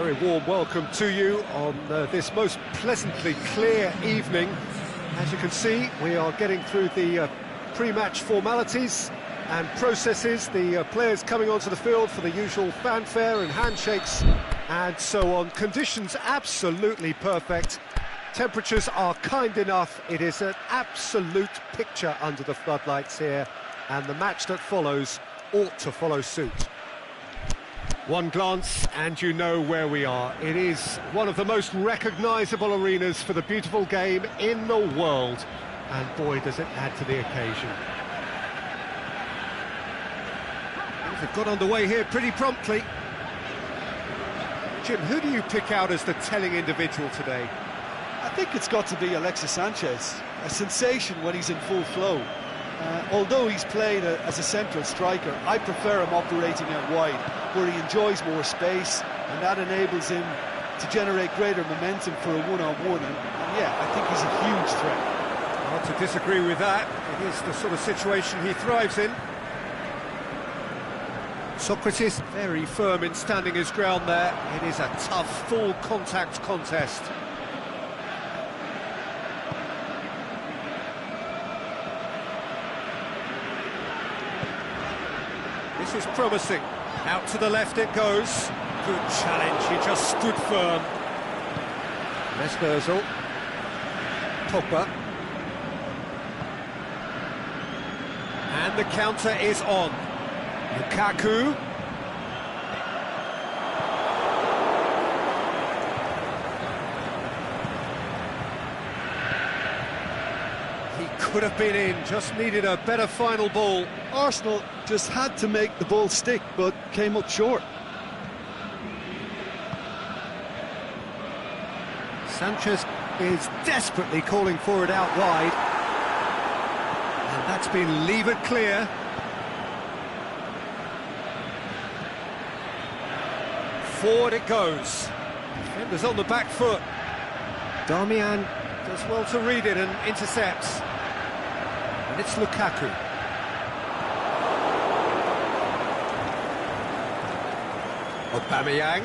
Speaker 1: very warm welcome to you on this most pleasantly clear evening. As you can see, we are getting through the pre-match formalities and processes, the players coming onto the field for the usual fanfare and handshakes and so on. Conditions absolutely perfect. Temperatures are kind enough. It is an absolute picture under the floodlights here, and the match that follows ought to follow suit. One glance and you know where we are. It is one of the most recognisable arenas for the beautiful game in the world, and boy does it add to the occasion. They've got underway here pretty promptly. Jim, who do you pick out as the telling individual today?
Speaker 2: I think it's got to be Alexis Sanchez, a sensation when he's in full flow. Although he's played as a central striker, I prefer him operating out wide, where he enjoys more space, and that enables him to generate greater momentum for a one-on-one. And yeah, I think he's a huge threat.
Speaker 1: Hard to disagree with that. It is the sort of situation he thrives in. Socrates very firm in standing his ground there. It is a tough, full-contact contest. This is promising. Out to the left it goes. Good challenge, he just stood firm. Mesut Ozil. Pogba. And the counter is on. Lukaku. He could have been in, just needed a better final ball.
Speaker 2: Arsenal just had to make the ball stick, but came up short.
Speaker 1: Sanchez is desperately calling for it out wide. And that's been levered clear. Forward it goes. Defenders on the back foot. Darmian does well to read it and intercepts. And it's Lukaku. Aubameyang.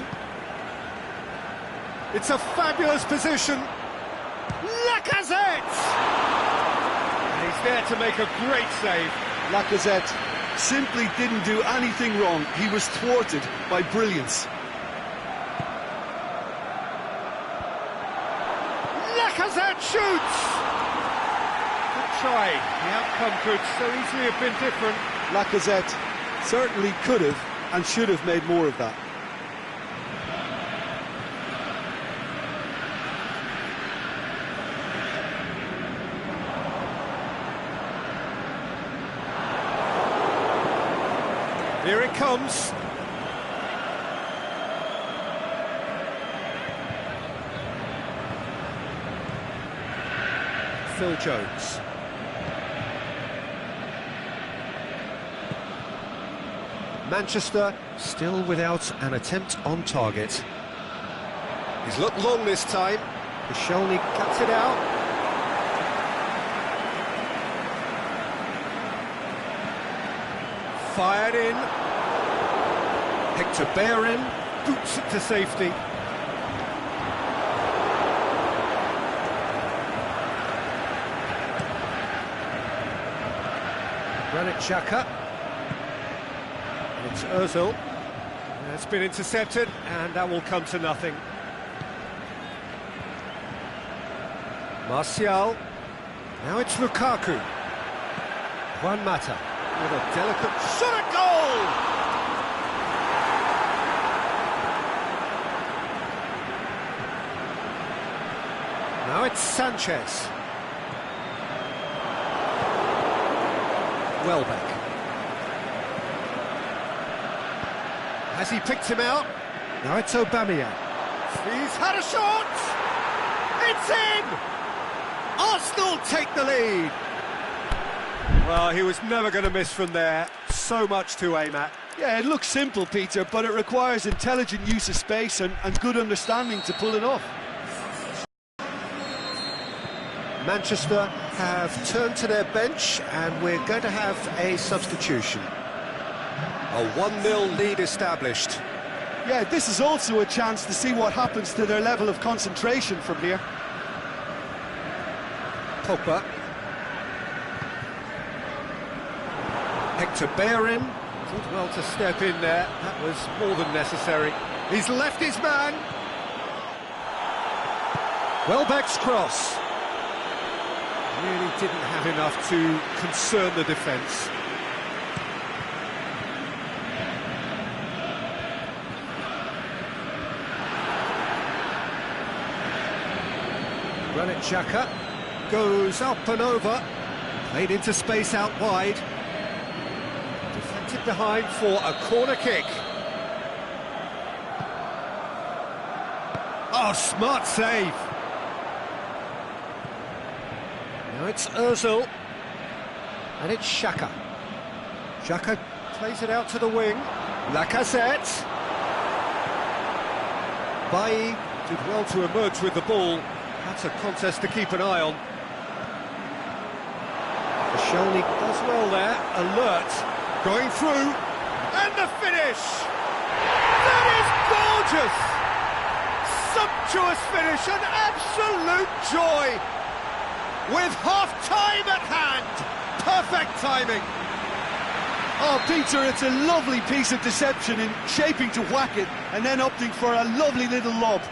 Speaker 1: It's a fabulous position. Lacazette! And he's there to make a great save.
Speaker 2: Lacazette simply didn't do anything wrong. He was thwarted by brilliance.
Speaker 1: Lacazette shoots! Good try. The outcome could so easily have been different.
Speaker 2: Lacazette certainly could have and should have made more of that.
Speaker 1: Here it comes. Phil Jones. Manchester still without an attempt on target. He's looked long this time. Koscielny cuts it out. Fired in. Hector Bellerin boots it to safety. Granit Xhaka. It's Ozil. It's been intercepted, and that will come to nothing. Martial. Now it's Lukaku. Juan Mata with a delicate shot at goal! Now it's Sanchez. Welbeck. Has he picked him out? Now it's Aubameyang. He's had a shot! It's in! Arsenal take the lead! Well, he was never going to miss from there. So much to aim at.
Speaker 2: Yeah, it looks simple, Peter, but it requires intelligent use of space and good understanding to pull it off.
Speaker 1: Manchester have turned to their bench, and we're going to have a substitution. A 1-0 lead established.
Speaker 2: Yeah, this is also a chance to see what happens to their level of concentration from here.
Speaker 1: Pogba. Hector Bellerin did well to step in there. That was more than necessary. He's left his man. Welbeck's cross. Really didn't have enough to concern the defence. Granit Xhaka goes up and over, played into space out wide, deflected behind for a corner kick. Oh, smart save. Now it's Ozil, and it's Xhaka. Xhaka plays it out to the wing. Lacazette. Bailly did well to emerge with the ball. That's a contest to keep an eye on. Koscielny does well there, alert, going through, and the finish! That is gorgeous! Sumptuous finish, an absolute joy! With half-time at hand, perfect timing!
Speaker 2: Oh, Peter, it's a lovely piece of deception in shaping to whack it, and then opting for a lovely little lob.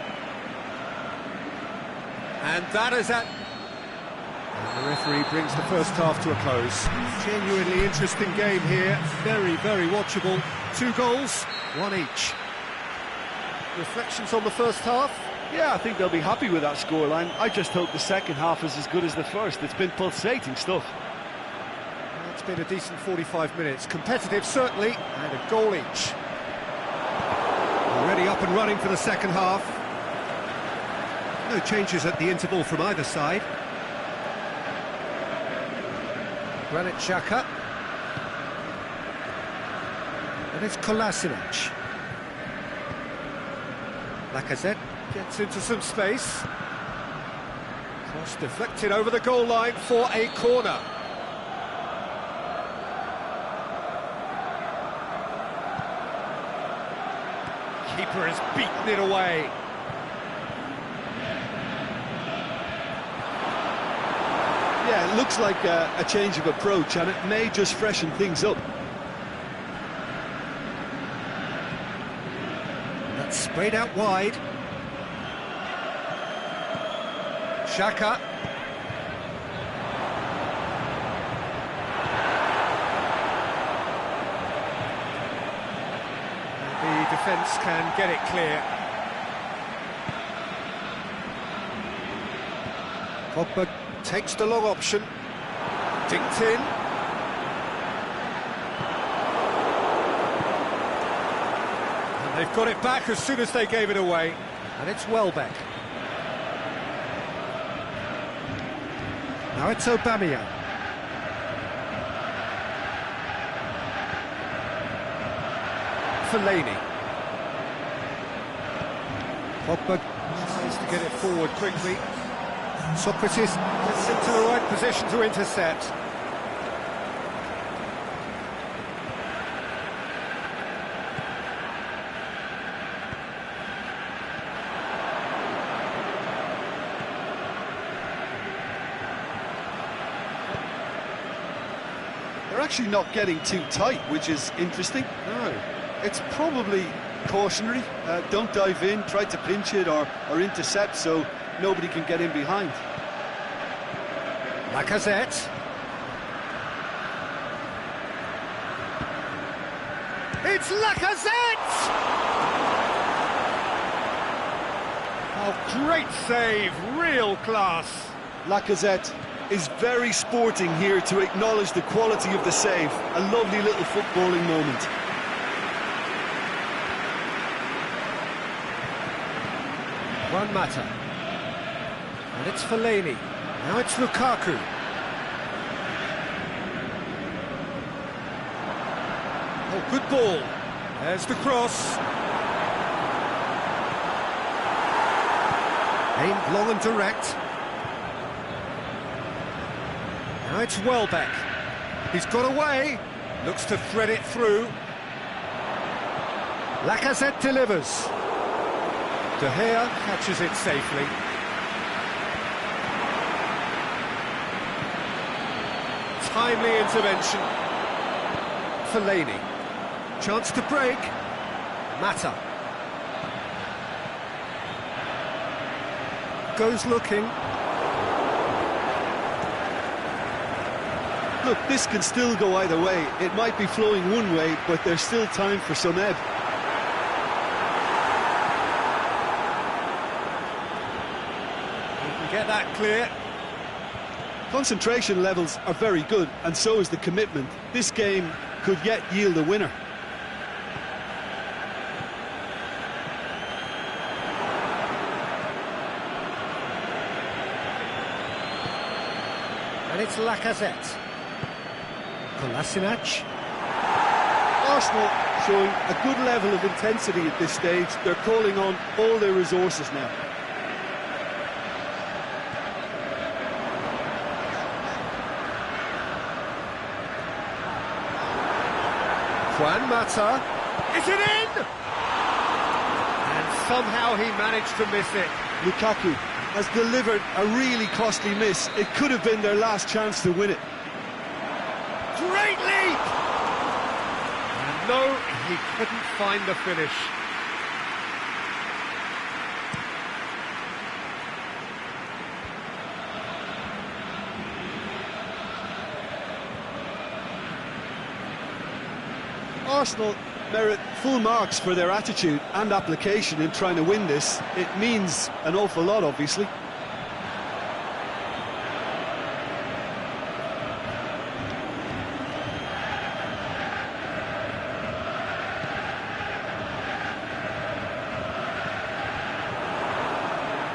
Speaker 1: And that is at... And the referee brings the first half to a close. Genuinely interesting game here. Very, very watchable. 2 goals, 1 each. Reflections on the first half?
Speaker 2: Yeah, I think they'll be happy with that scoreline. I just hope the second half is as good as the first. It's been pulsating stuff.
Speaker 1: Well, it's been a decent 45 minutes. Competitive, certainly, and a goal each. Already up and running for the second half. No changes at the interval from either side. Granit Xhaka. And it's Kolasinac. Lacazette gets into some space. Cross deflected over the goal line for a corner. Keeper has beaten it away.
Speaker 2: Yeah, it looks like a change of approach, and it may just freshen things up.
Speaker 1: That's sprayed out wide. Xhaka. The defence can get it clear. Pogba takes the long option. Dinked in. And they've got it back as soon as they gave it away. And it's Welbeck. Now it's Aubameyang. Fellaini. Pogba tries to get it forward quickly. Socrates gets into the right position to intercept.
Speaker 2: They're actually not getting too tight, which is interesting.
Speaker 1: No.
Speaker 2: It's probably cautionary. Don't dive in, try to pinch it or intercept so nobody can get in behind.
Speaker 1: Lacazette. It's Lacazette! Oh, great save, real class.
Speaker 2: Lacazette is very sporting here to acknowledge the quality of the save. A lovely little footballing moment.
Speaker 1: Juan Mata. And it's Fellaini. Now it's Lukaku. Oh, good ball. There's the cross. Aimed long and direct. Now it's Welbeck. He's got away. Looks to thread it through. Lacazette delivers. De Gea catches it safely. Timely intervention. Fellaini. Chance to break. Mata. Goes looking.
Speaker 2: Look, this can still go either way. It might be flowing one way, but there's still time for some ebb.
Speaker 1: You can get that clear.
Speaker 2: Concentration levels are very good, and so is the commitment. This game could yet yield a winner.
Speaker 1: And it's Lacazette. Kolasinac.
Speaker 2: Arsenal showing a good level of intensity at this stage. They're calling on all their resources now.
Speaker 1: Juan Mata. Is it in? And somehow he managed to miss it.
Speaker 2: Lukaku has delivered a really costly miss. It could have been their last chance to win it.
Speaker 1: Great leap! And no, he couldn't find the finish.
Speaker 2: Arsenal merit full marks for their attitude and application in trying to win this. It means an awful lot, obviously.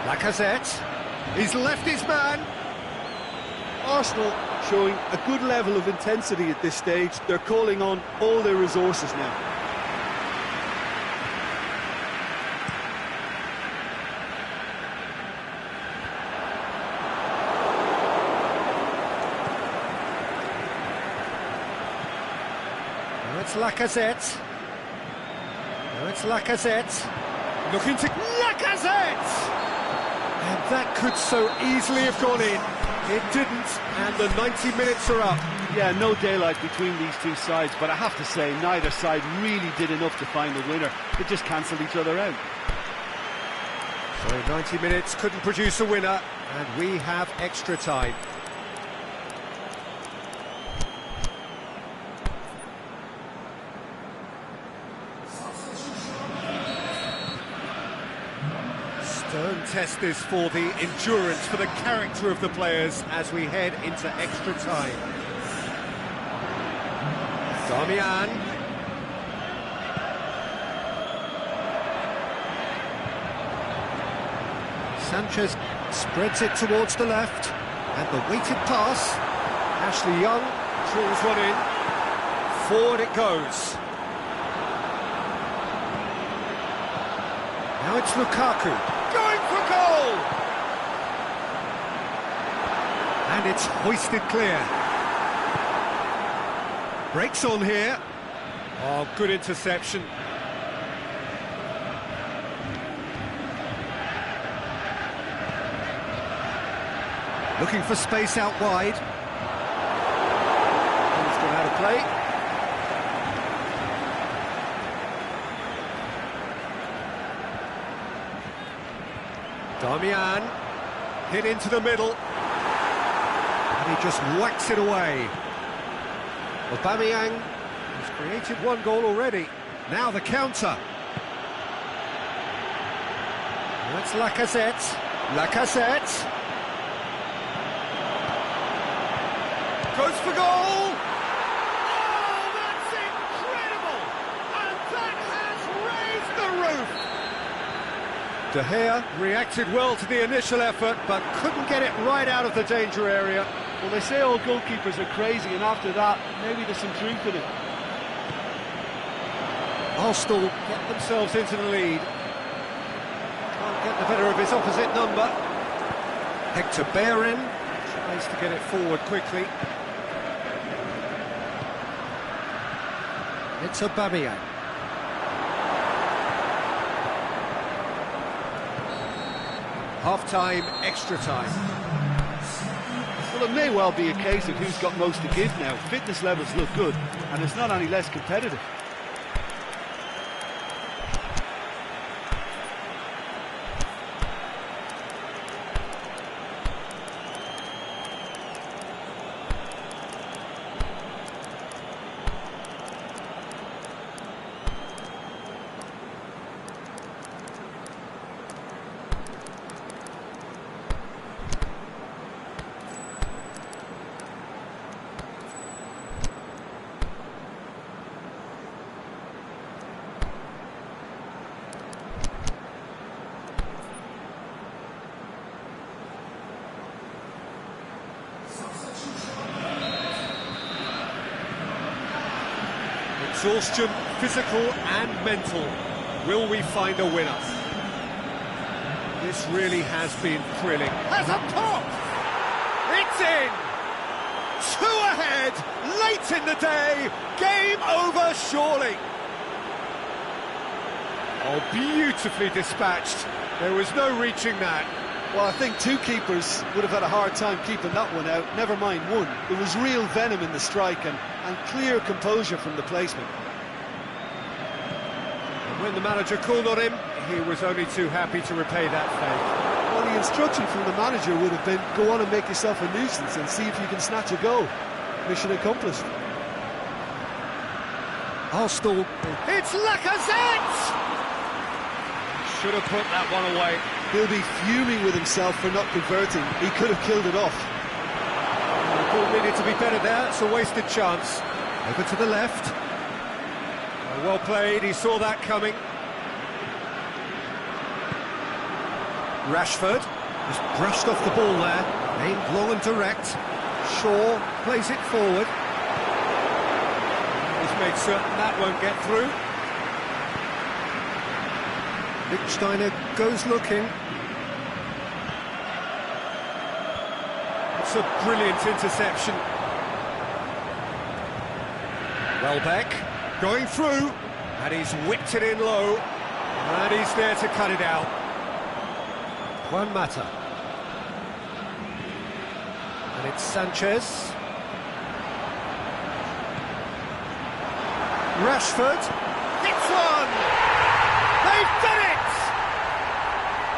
Speaker 1: Lacazette. He's left his man.
Speaker 2: Arsenal showing a good level of intensity at this stage. They're calling on all their resources now.
Speaker 1: Now it's Lacazette. Now it's Lacazette. Looking to Lacazette! And that could so easily have gone in. It didn't, and the 90 minutes are up.
Speaker 2: Yeah, no daylight between these two sides, but I have to say, neither side really did enough to find a winner. They just cancelled each other out.
Speaker 1: So 90 minutes couldn't produce a winner, and we have extra time. Stern test this for the endurance, for the character of the players as we head into extra time. Darmian. Sanchez spreads it towards the left, and the weighted pass. Ashley Young drills one in. Forward it goes. Now it's Lukaku. Going for goal! And it's hoisted clear. Breaks on here. Oh, good interception. Looking for space out wide. He's gone out of play. Darmian, hit into the middle, and he just whacks it away. Aubameyang has created one goal already. Now the counter. That's Lacazette. Lacazette. Goes for goal! Oh, that's incredible! And that has raised the roof! De Gea reacted well to the initial effort, but couldn't get it right out of the danger area.
Speaker 2: Well, they say all goalkeepers are crazy, and after that, maybe there's some truth in it.
Speaker 1: Arsenal get themselves into the lead. Can't get the better of his opposite number. Hector Bellerin tries to get it forward quickly. It's Aubameyang. Half-time, extra time.
Speaker 2: Well, it may well be a case of who's got most to give now. Fitness levels look good, and it's not any less competitive.
Speaker 1: Exhaustion, physical and mental. Will we find a winner? This really has been thrilling. Has a pop! It's in! 2 ahead, late in the day, game over surely. Oh, beautifully dispatched. There was no reaching that.
Speaker 2: Well, I think two keepers would have had a hard time keeping that one out, never mind one. There was real venom in the strike and clear composure from the placement.
Speaker 1: And when the manager called on him, he was only too happy to repay that favour.
Speaker 2: Well, the instruction from the manager would have been, go on and make yourself a nuisance and see if you can snatch a goal. Mission accomplished.
Speaker 1: Arsenal. It's Lacazette! Should have put that one away.
Speaker 2: He'll be fuming with himself for not converting. He could have killed it off.
Speaker 1: The ball needed to be better there. It's a wasted chance. Over to the left. Well played, he saw that coming. Rashford just brushed off the ball there, aimed long and direct. Shaw plays it forward. He's made certain that won't get through. Lichtsteiner goes looking. It's a brilliant interception. Welbeck going through, and he's whipped it in low, and he's there to cut it out. Juan Mata. And it's Sanchez. Rashford. It's one! They've done it!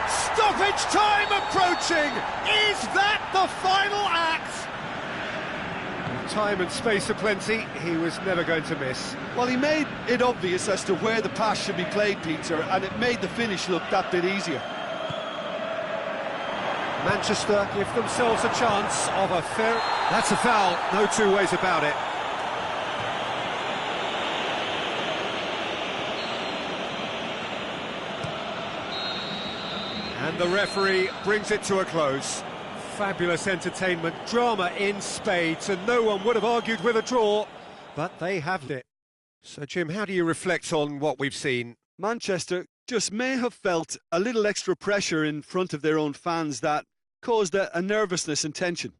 Speaker 1: Stoppage time approaching! Is that the final act? Time and space aplenty, he was never going to miss.
Speaker 2: Well, he made it obvious as to where the pass should be played, Peter, and it made the finish look that bit easier.
Speaker 1: Manchester give themselves a chance of a fair... That's a foul, no two ways about it. And the referee brings it to a close. Fabulous entertainment, drama in spades, and no one would have argued with a draw, but they have it. So, Jim, how do you reflect on what we've seen?
Speaker 2: Manchester just may have felt a little extra pressure in front of their own fans that caused a nervousness and tension.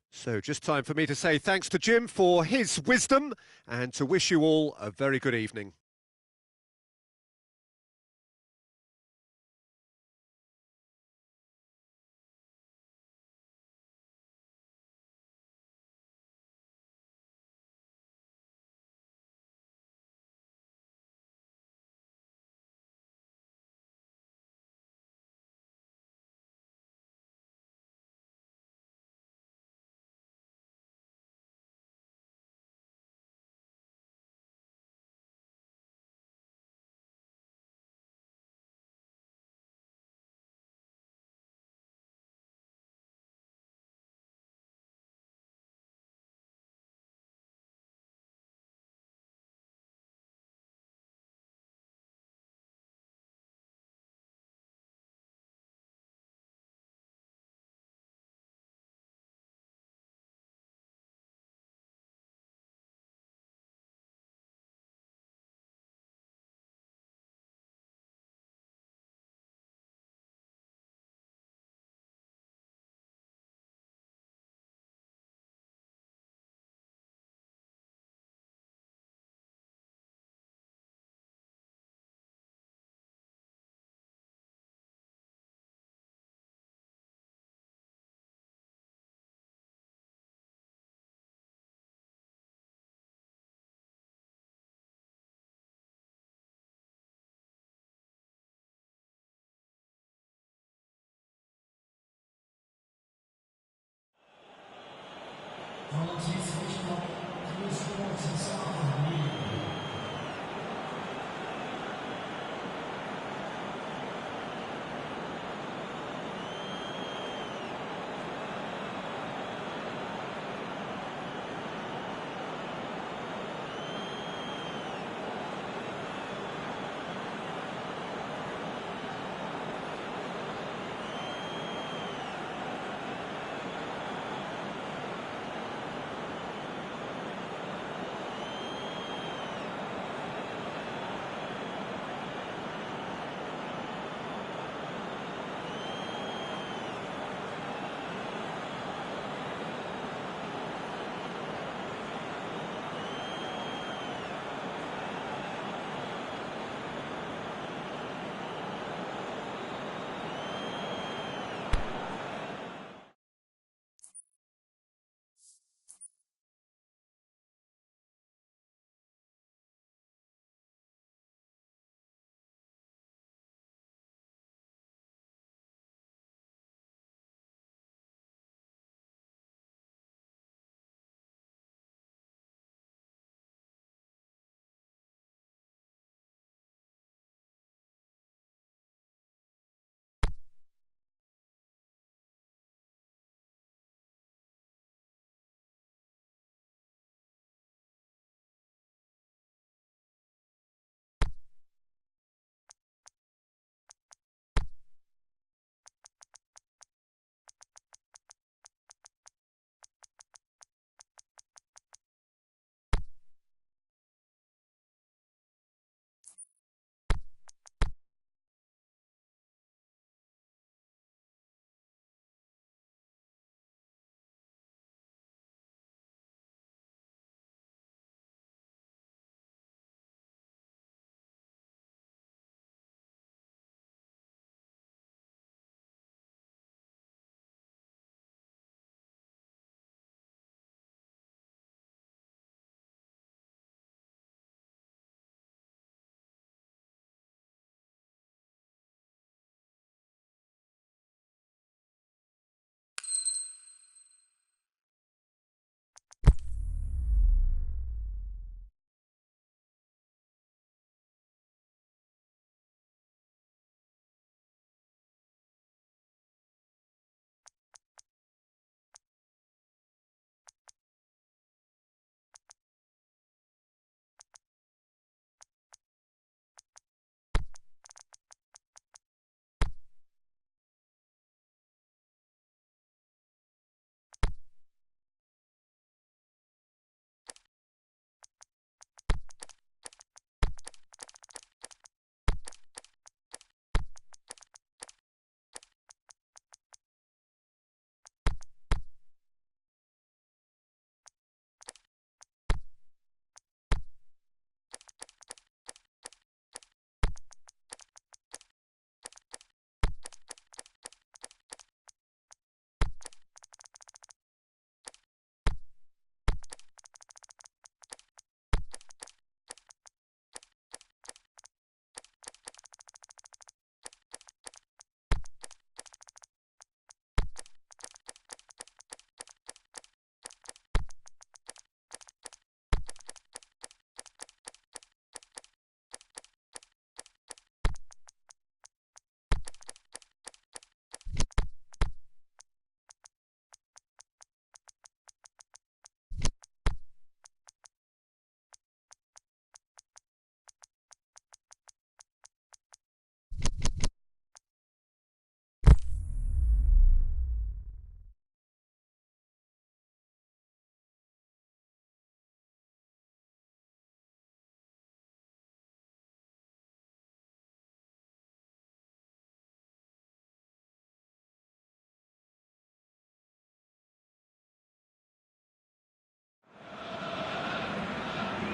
Speaker 1: So, just time for me to say thanks to Jim for his wisdom and to wish you all a very good evening.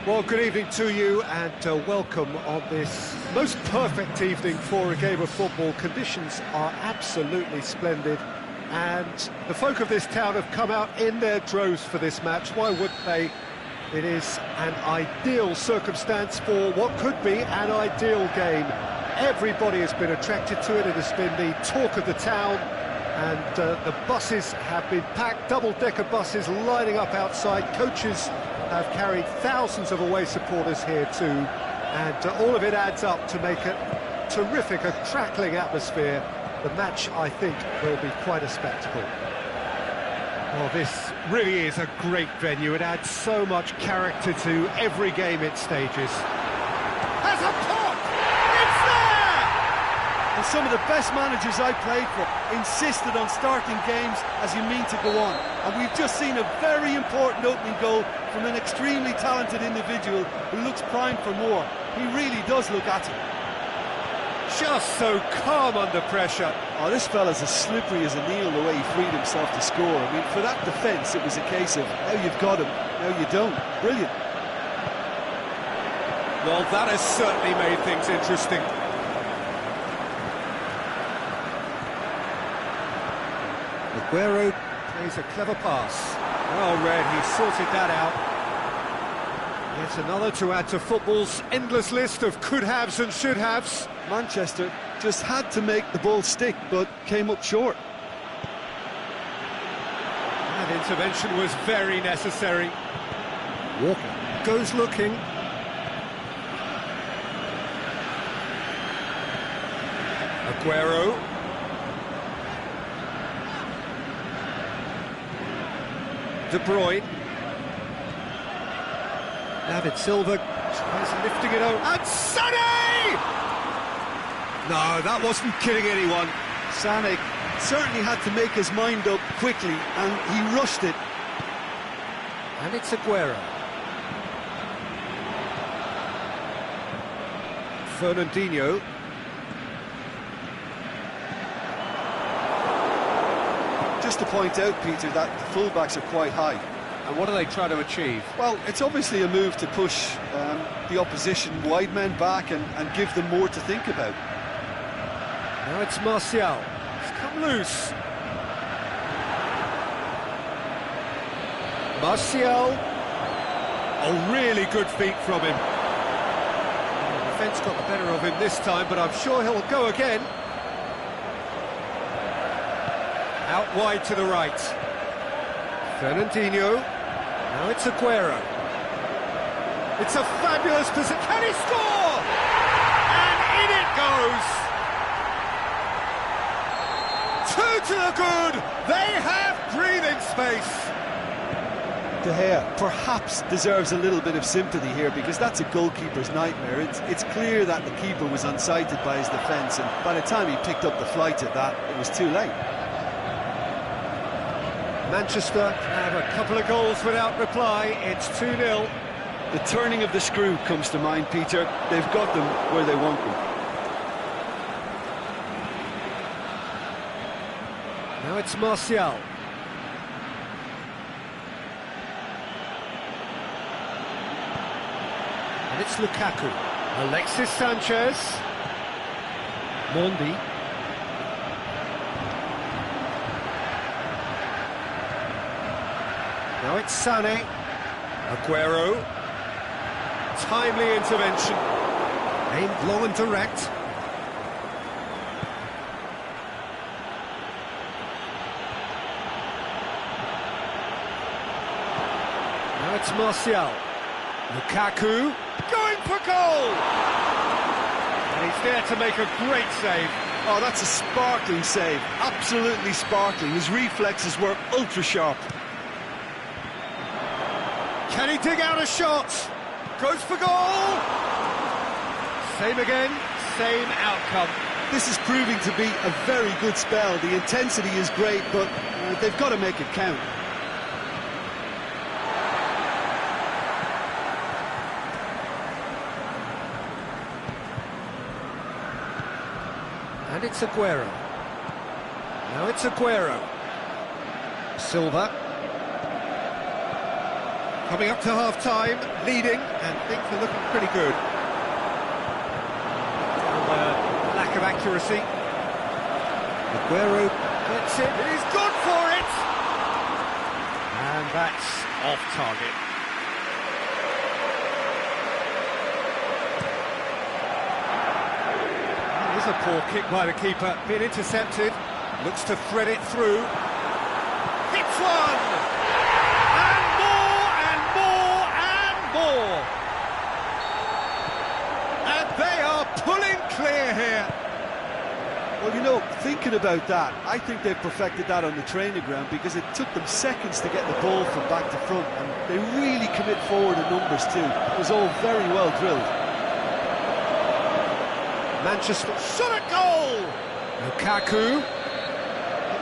Speaker 1: Well, good evening to you and welcome on this most perfect evening for a game of football. Conditions are absolutely splendid and the folk of this town have come out in their droves for this match. Why wouldn't they? It is an ideal circumstance for what could be an ideal game. Everybody has been attracted to it. It has been the talk of the town. and the buses have been packed, double-decker buses lining up outside. Coaches have carried thousands of away supporters here too, and all of it adds up to make a terrific, a crackling atmosphere. The match, I think, will be quite a spectacle. Well, this really is a great venue. It adds so much character to every game it stages. Has a pot! It's there!
Speaker 2: And some of the best managers I played for insisted on starting games as you mean to go on. And we've just seen a very important opening goal from an extremely talented individual who looks primed for more. He really does look at it.
Speaker 1: Just so calm under pressure.
Speaker 2: Oh, this fella's as slippery as a needle the way he freed himself to score. I mean, for that defence, it was a case of now you've got him, now you don't. Brilliant.
Speaker 1: Well, that has certainly made things interesting. Aguero plays a clever pass. Well read, he sorted that out. Yet another to add to football's endless list of could-haves and should-haves.
Speaker 2: Manchester just had to make the ball stick, but came up short.
Speaker 1: That intervention was very necessary. Walker goes looking. Aguero. De Bruyne. David Silva tries lifting it over. And Sané! No, that wasn't kidding anyone.
Speaker 2: Sané certainly had to make his mind up quickly, and he rushed it.
Speaker 1: And it's Aguero. Fernandinho.
Speaker 2: Just to point out, Peter, that the fullbacks are quite high.
Speaker 1: And what are they trying to achieve?
Speaker 2: Well, it's obviously a move to push the opposition wide men back and give them more to think about.
Speaker 1: Now it's Martial. He's come loose. Martial. A really good feat from him. The defence got the better of him this time, but I'm sure he'll go again. Out wide to the right. Fernandinho. Now it's Aguero. It's a fabulous position. Can he score? And in it goes. 2 to the good. They have breathing space.
Speaker 2: De Gea perhaps deserves a little bit of sympathy here, because that's a goalkeeper's nightmare. It's clear that the keeper was unsighted by his defence, and by the time he picked up the flight of that, it was too late.
Speaker 1: Manchester have a couple of goals without reply. It's 2-0.
Speaker 2: The turning of the screw comes to mind, Peter. They've got them where they want them.
Speaker 1: Now it's Martial. And it's Lukaku. Alexis Sanchez. Mondi. Now it's Sané. Aguero. Timely intervention. Aimed long and direct. Now it's Martial. Lukaku. Going for goal! And he's there to make a great save.
Speaker 2: Oh, that's a sparkling save. Absolutely sparkling. His reflexes were ultra sharp.
Speaker 1: Can he dig out a shot? Goes for goal! Same again, same outcome.
Speaker 2: This is proving to be a very good spell. The intensity is great, but they've got to make it count.
Speaker 1: And it's Aguero. Now it's Aguero. Silva. Coming up to half-time, leading, and things are looking pretty good. Lack of accuracy. Aguero gets it, he's gone for it! And that's off target. Here's a poor kick by the keeper, being intercepted. Looks to thread it through. Hits one! And more, and more, and more! And they are pulling clear here.
Speaker 2: Well, you know, thinking about that, I think they've perfected that on the training ground because it took them seconds to get the ball from back to front, and they really commit forward in numbers too. It was all very well drilled.
Speaker 1: Manchester shot at goal! Lukaku.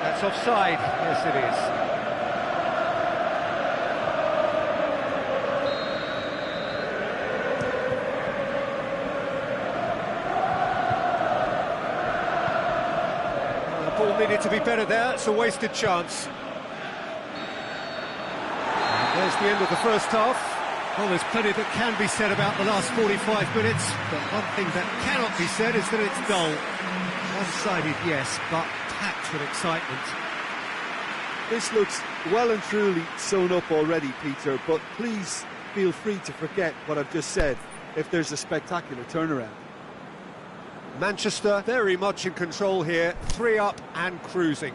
Speaker 1: That's offside. Yes, it is. Ball needed to be better there, it's a wasted chance. And there's the end of the first half. Well, there's plenty that can be said about the last 45 minutes, but one thing that cannot be said is that it's dull. One-sided, yes, but packed with excitement.
Speaker 2: This looks well and truly sewn up already, Peter, but please feel free to forget what I've just said if there's a spectacular turnaround.
Speaker 1: Manchester very much in control here, 3 up and cruising.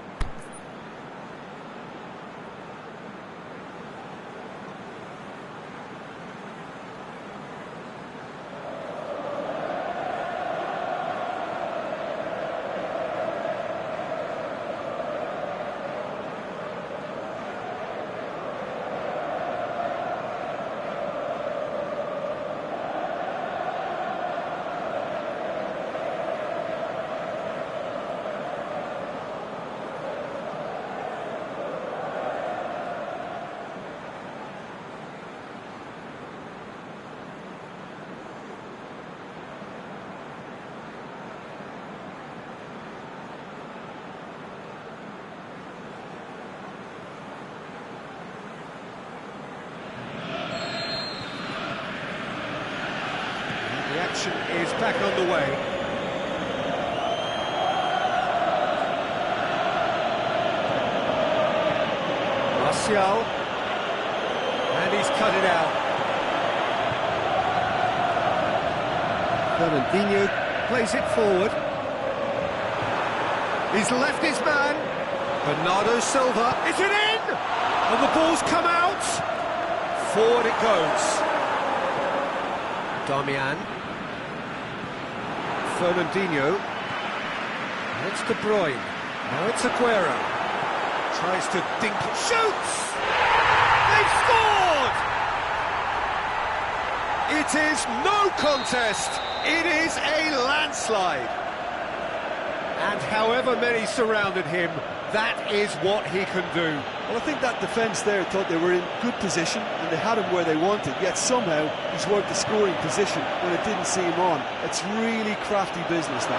Speaker 1: The action is back on the way. Martial, and he's cut it out. Fernandinho plays it forward. He's left his man. Bernardo Silva, is it in? And the ball's come out. Forward it goes. Darmian. Fernandinho. And it's De Bruyne. Now it's Aguero. Tries to dink it. Shoots! They've scored! It is no contest. It is a landslide. And however many surrounded him, that is what he can do.
Speaker 2: Well, I think that defence there thought they were in good position and they had him where they wanted, yet somehow he's worked the scoring position when it didn't see him on. It's really crafty business now.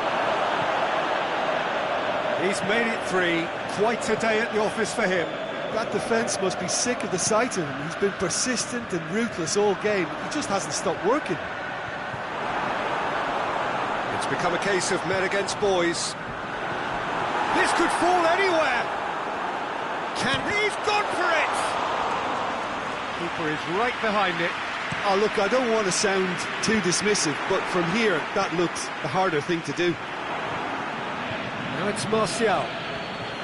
Speaker 1: He's made it 3, quite a day at the office for him.
Speaker 2: That defence must be sick of the sight of him. He's been persistent and ruthless all game. He just hasn't stopped working.
Speaker 1: It's become a case of men against boys. This could fall anywhere. He's gone for it. Keeper is right behind it.
Speaker 2: Oh, look, I don't want to sound too dismissive, but from here, that looks the harder thing to do.
Speaker 1: Now it's Martial.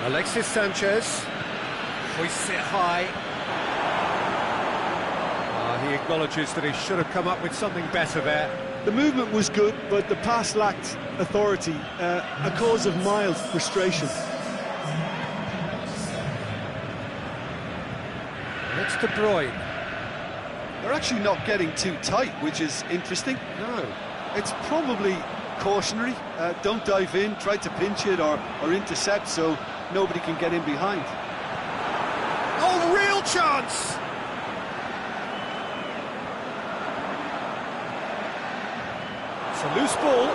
Speaker 1: Alexis Sanchez. Hoists it high. He acknowledges that he should have come up with something better there.
Speaker 2: The movement was good, but the pass lacked authority, a cause of mild frustration.
Speaker 1: It's De Bruyne.
Speaker 2: They're actually not getting too tight, which is interesting.
Speaker 1: No.
Speaker 2: It's probably cautionary. Don't dive in, try to pinch it or intercept so nobody can get in behind.
Speaker 1: Oh, real chance! It's a loose ball.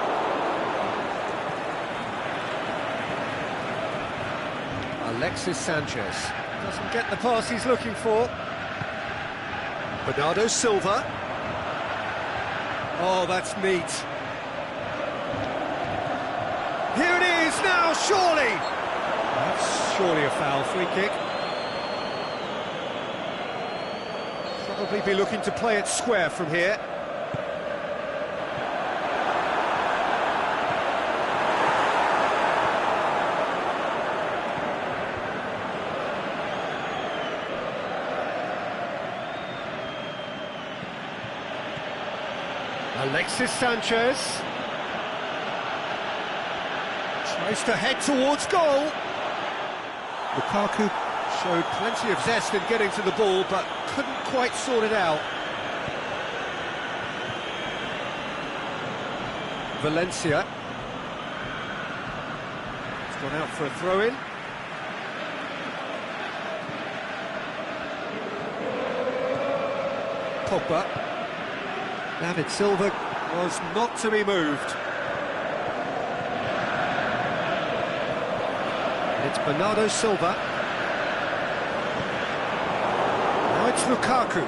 Speaker 1: Alexis Sanchez doesn't get the pass he's looking for. Bernardo Silva. Oh, that's neat. Here it is now, surely. That's surely a foul, free kick. Probably be looking to play it square from here. Alexis Sanchez tries to head towards goal. Lukaku showed plenty of zest in getting to the ball, but couldn't quite sort it out. Valencia. It's gone out for a throw-in. Pogba. David Silva was not to be moved. It's Bernardo Silva. Now it's Lukaku.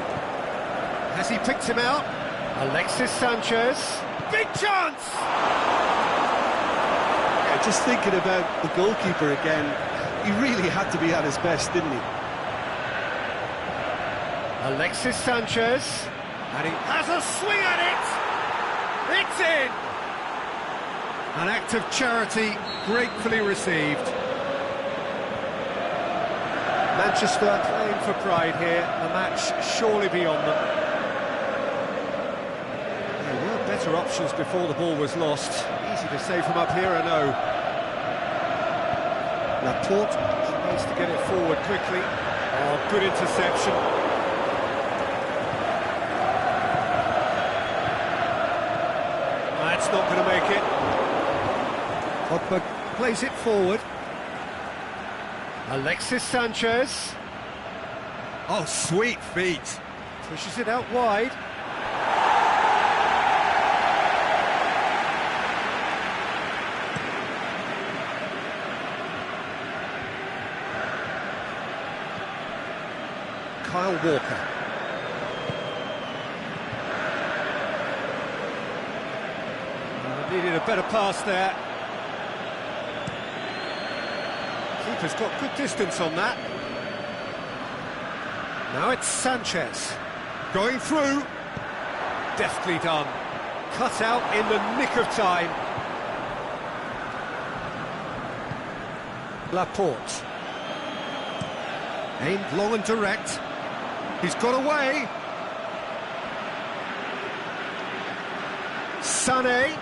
Speaker 1: Has he picked him out? Alexis Sanchez. Big chance!
Speaker 2: Yeah, just thinking about the goalkeeper again, he really had to be at his best, didn't he?
Speaker 1: Alexis Sanchez. And he has a swing at it! It's in! An act of charity gratefully received. Manchester playing for pride here, the match surely beyond them. There were better options before the ball was lost. Easy to say from up here, I know. Laporte tries to get it forward quickly. Oh, good interception. That's not going to make it. Pogba plays it forward. Alexis Sanchez. Oh, sweet feet. Pushes it out wide. Kyle Walker. Needed a better pass there. Keeper's got good distance on that. Now it's Sanchez. Going through. Deftly done. Cut out in the nick of time. Laporte. Aimed long and direct. He's got away. Sané.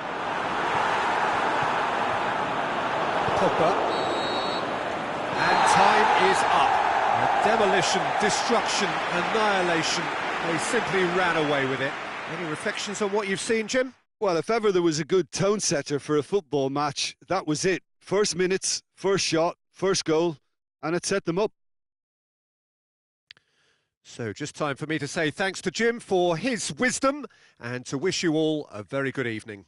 Speaker 1: Pogba. And time is up. Demolition, destruction, annihilation. They simply ran away with it. Any reflections on what you've seen, Jim?
Speaker 2: Well, if ever there was a good tone setter for a football match, that was it. First minutes, first shot, first goal, and it set them up.
Speaker 1: So just time for me to say thanks to Jim for his wisdom and to wish you all a very good evening.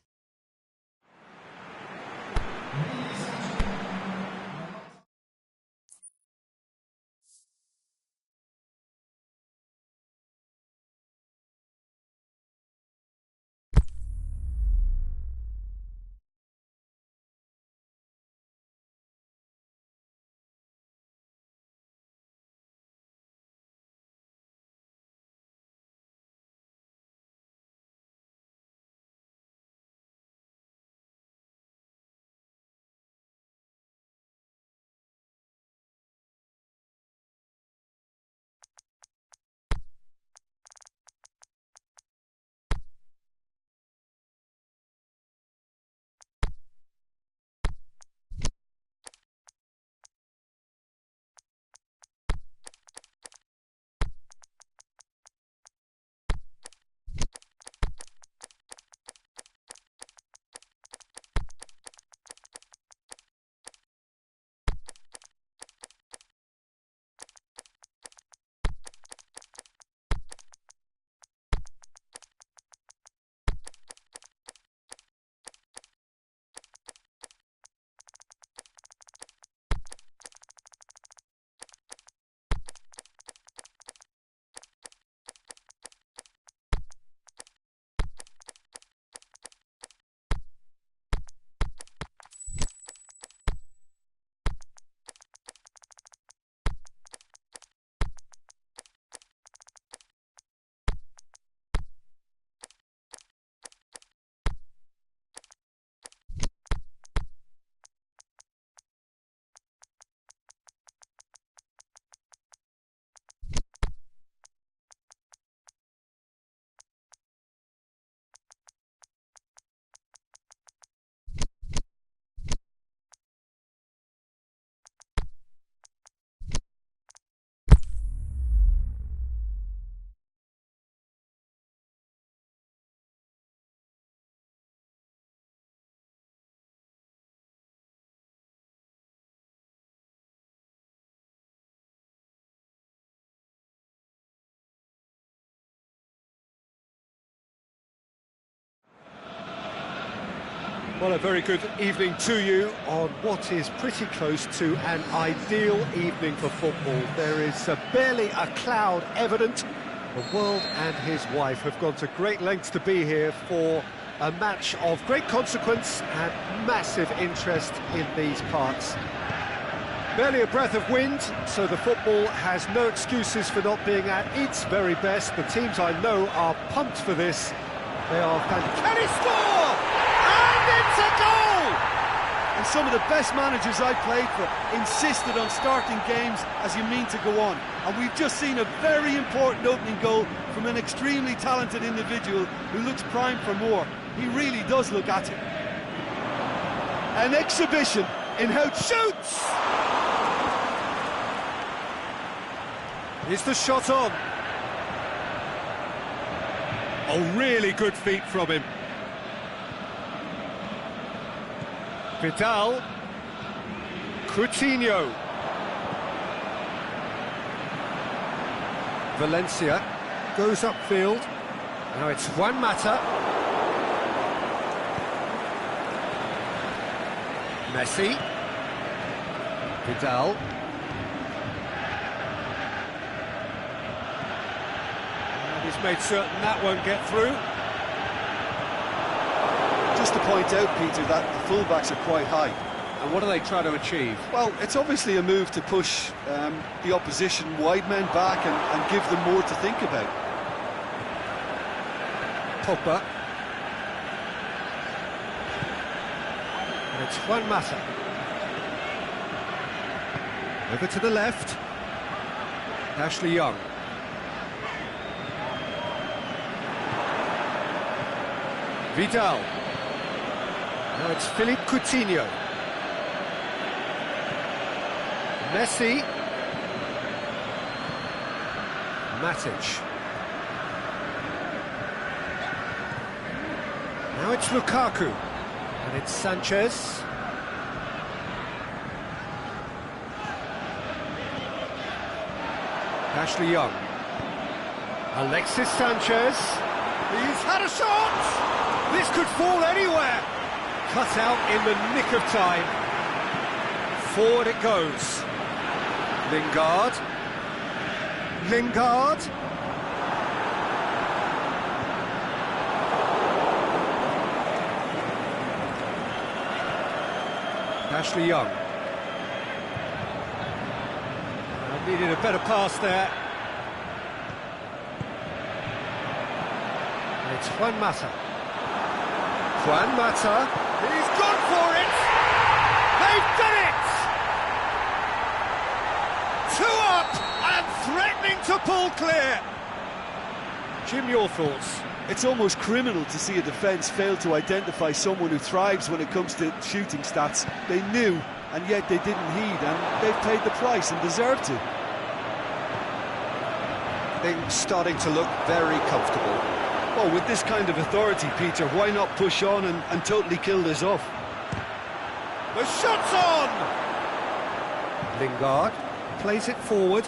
Speaker 1: Well, a very good evening to you on what is pretty close to an ideal evening for football. There is barely a cloud evident. The world and his wife have gone to great lengths to be here for a match of great consequence and massive interest in these parts. Barely a breath of wind, so the football has no excuses for not being at its very best. The teams I know are pumped for this. They are fantastic. Can he score? And it's a goal!
Speaker 2: And some of the best managers I played for insisted on starting games as you mean to go on. And we've just seen a very important opening goal from an extremely talented individual who looks primed for more. He really does look at it. An exhibition in how it shoots!
Speaker 1: Is the shot on? Oh, really good feet from him. Vidal. Coutinho. Valencia goes upfield. Now it's Juan Mata. Messi. Vidal. He's made certain that won't get through.
Speaker 2: Just to point out, Peter, that the fullbacks are quite high.
Speaker 1: And what do they try to achieve?
Speaker 2: Well, it's obviously a move to push the opposition wide men back and give them more to think about.
Speaker 1: Pogba. And it's Juan Mata. Over to the left. Ashley Young. Vidal. Now it's Philippe Coutinho. Messi. Matic. Now it's Lukaku. And it's Sanchez. Ashley Young. Alexis Sanchez. He's had a shot! This could fall anywhere. Cut out in the nick of time. Forward it goes. Lingard. Lingard. Ashley Young. Needed a better pass there. And it's Juan Mata. Juan Mata, he's gone for it! They've done it! 2 up and threatening to pull clear. Jim, your thoughts?
Speaker 2: It's almost criminal to see a defence fail to identify someone who thrives when it comes to shooting stats. They knew, and yet they didn't heed, and they've paid the price and deserve to.
Speaker 1: Things starting to look very comfortable.
Speaker 2: Well, with this kind of authority, Peter, why not push on and totally kill this off?
Speaker 1: The shot's on! Lingard plays it forward.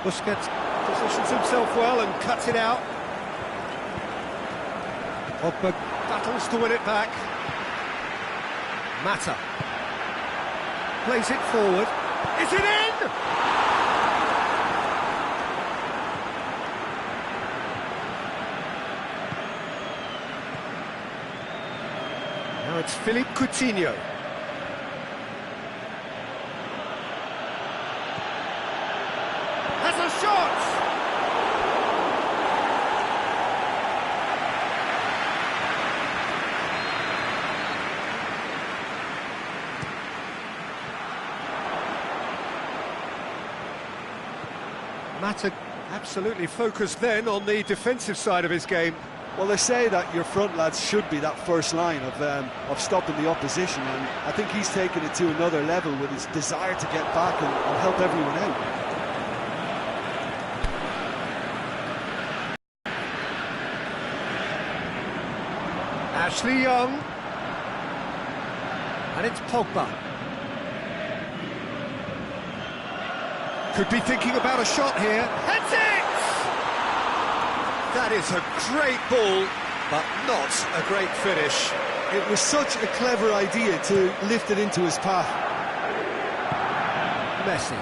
Speaker 1: Busquets positions himself well and cuts it out. Pogba battles to win it back. Mata plays it forward. Is it in? Now it's Philippe Coutinho. Has a shot! Mata absolutely focused then on the defensive side of his game.
Speaker 2: Well, they say that your front lads should be that first line of stopping the opposition, and I think he's taken it to another level with his desire to get back and help everyone out.
Speaker 1: Ashley Young. And it's Pogba. Could be thinking about a shot here. Heads it! That is a great ball, but not a great finish.
Speaker 2: It was such a clever idea to lift it into his path.
Speaker 1: Messi.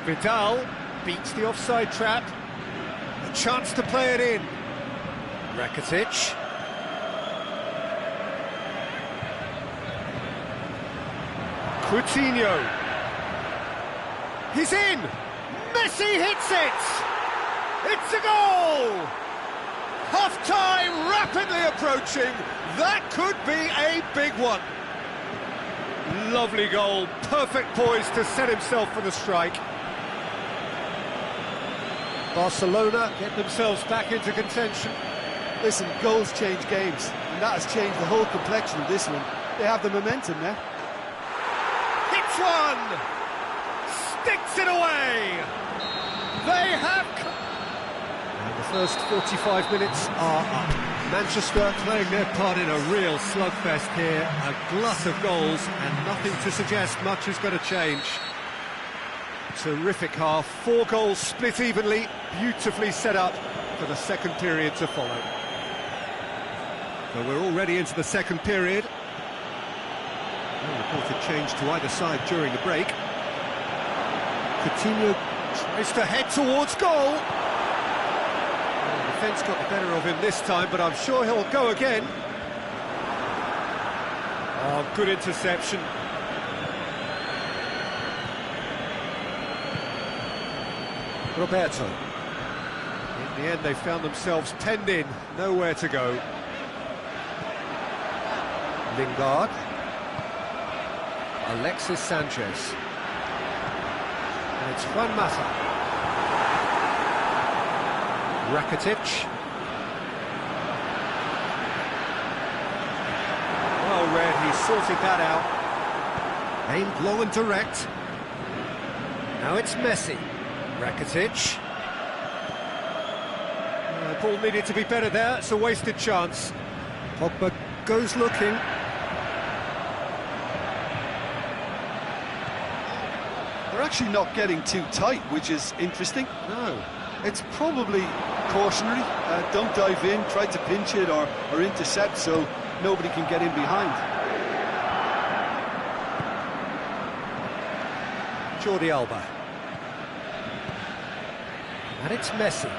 Speaker 1: Vidal beats the offside trap. A chance to play it in. Rakitic. Coutinho. He's in! Messi hits it! It's a goal! Half-time rapidly approaching. That could be a big one. Lovely goal. Perfect poise to set himself for the strike. Barcelona get themselves back into contention.
Speaker 2: Listen, goals change games, and that has changed the whole complexion of this one. They have the momentum now.
Speaker 1: Hits one! Sticks it away! They have... And the first 45 minutes are up. Manchester playing their part in a real slugfest here. A glut of goals, and nothing to suggest much is going to change. Terrific half, 4 goals split evenly, beautifully set up for the second period to follow. So we're already into the second period. No reported change to either side during the break. Coutinho tries to head towards goal. Well, the defence got the better of him this time, but I'm sure he'll go again. Oh, good interception. Roberto. In the end, they found themselves penned in, nowhere to go. Lingard. Alexis Sanchez. And it's Juan Mata. Rakitic. Well read, he sorted that out. Aimed low and direct. Now it's Messi. Rakitic. Ball needed to be better there, it's a wasted chance. Pogba goes looking.
Speaker 2: They're actually not getting too tight, which is interesting.
Speaker 1: No.
Speaker 2: It's probably cautionary. Don't dive in, try to pinch it or intercept so nobody can get in behind.
Speaker 1: Jordi Alba. And it's Messi.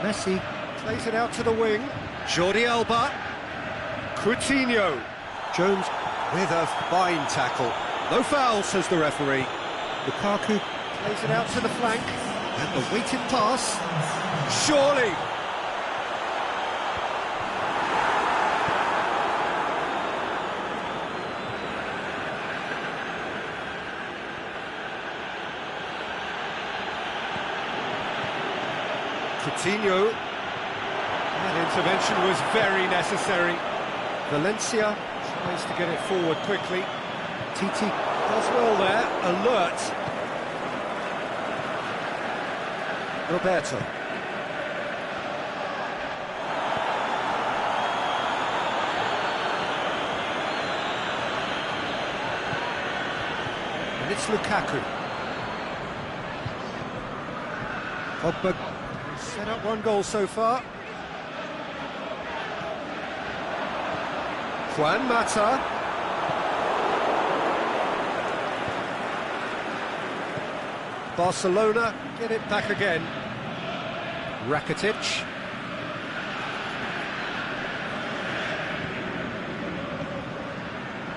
Speaker 1: Messi plays it out to the wing. Jordi Alba. Coutinho. Jones with a fine tackle. No foul, says the referee. Lukaku plays it out to the flank. And the weighted pass. Surely. Coutinho. That intervention was very necessary. Valencia tries to get it forward quickly. Titi does well there, alert. Roberto. And it's Lukaku. Pogba set up 1 goal so far. Juan Mata. Barcelona get it back again. Rakitic.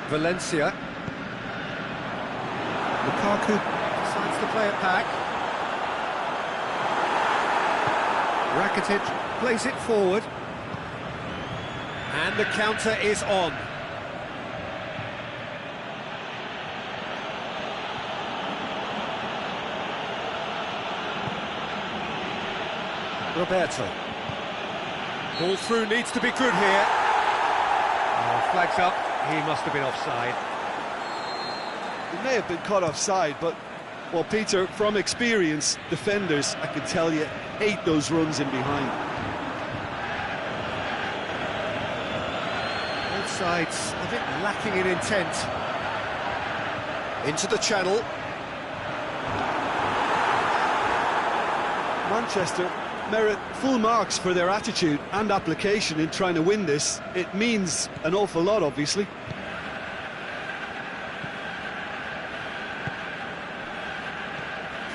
Speaker 1: Valencia. Lukaku decides to play it back. Rakitic plays it forward. And the counter is on. Roberto. Ball through needs to be good here. Oh, flags up. He must have been offside.
Speaker 2: He may have been caught offside, but, well, Peter, from experience, defenders, I can tell you, hate those runs in behind.
Speaker 1: Both sides a bit lacking in intent. Into the channel.
Speaker 2: Manchester merit full marks for their attitude and application in trying to win this. It means an awful lot, obviously.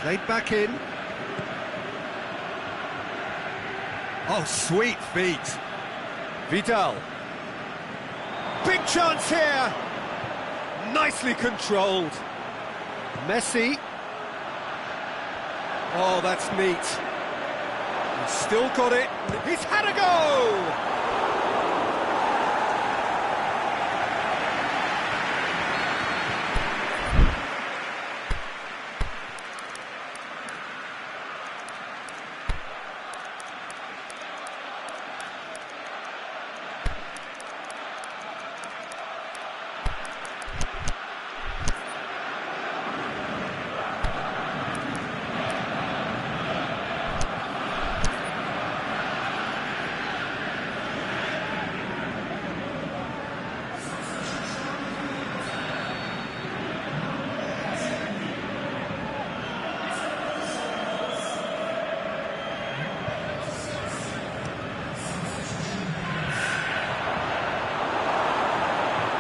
Speaker 1: Played back in. Oh, sweet feet. Vidal. Big chance here. Nicely controlled. Messi. Oh, that's neat. He's still got it. He's had a go!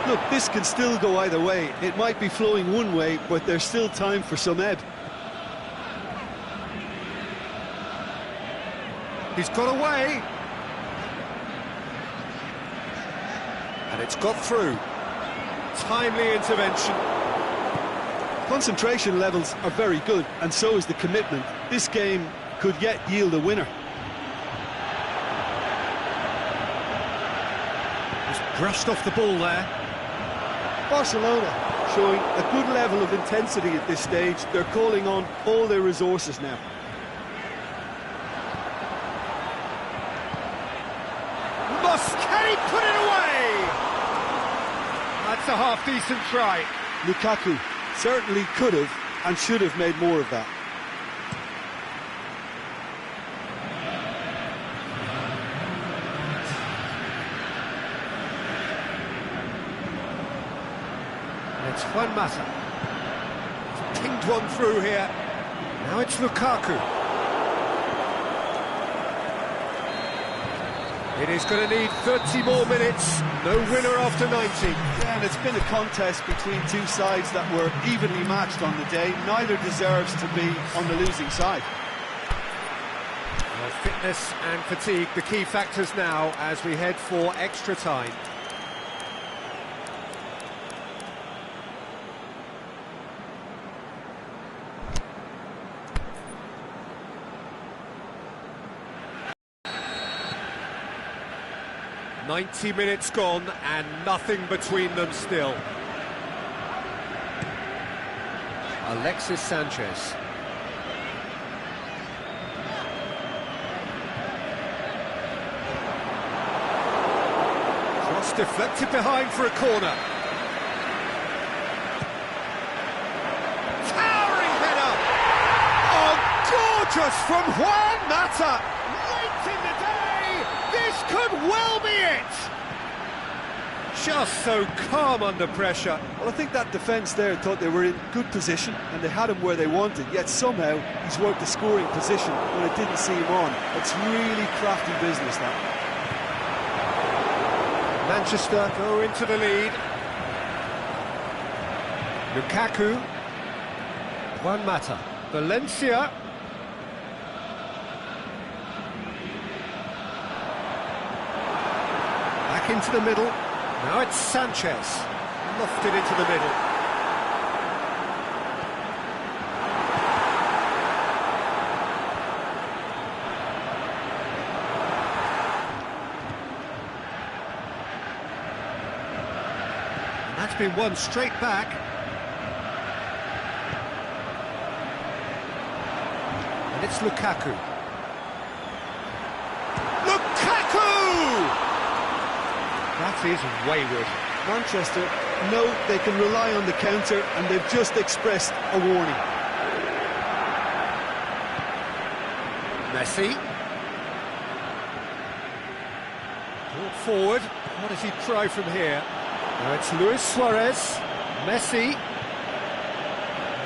Speaker 2: Look, this can still go either way. It might be flowing one way, but there's still time for some ebb.
Speaker 1: He's got away. And it's got through. Timely intervention.
Speaker 2: Concentration levels are very good, and so is the commitment. This game could yet yield a winner.
Speaker 1: Just brushed off the ball there.
Speaker 2: Barcelona showing a good level of intensity at this stage. They're calling on all their resources now.
Speaker 1: Mosquera put it away! That's a half-decent try.
Speaker 2: Lukaku certainly could have and should have made more of that.
Speaker 1: It's Juan Mata. He's pinged one through here. Now it's Lukaku. It is going to need 30 more minutes. No winner after 90.
Speaker 2: Yeah, and it's been a contest between two sides that were evenly matched on the day. Neither deserves to be on the losing side.
Speaker 1: Well, fitness and fatigue, the key factors now as we head for extra time. "90 minutes gone and nothing between them still." Alexis Sanchez. Cross deflected behind for a corner. Towering header! Oh, gorgeous from Juan Mata! Late in the day! This could well be it! Just so calm under pressure.
Speaker 2: Well, I think that defence there thought they were in good position and they had him where they wanted, yet somehow he's worked the scoring position when it didn't see him on. It's really crafty business, that.
Speaker 1: Manchester go into the lead. Lukaku. Juan Mata. Valencia. Back into the middle. Now it's Sanchez. Lofted into the middle. And that's been won straight back. And it's Lukaku. That is wayward.
Speaker 2: Manchester know they can rely on the counter and they've just expressed a warning.
Speaker 1: Messi. Brought forward. What does he try from here? Now it's Luis Suarez. Messi.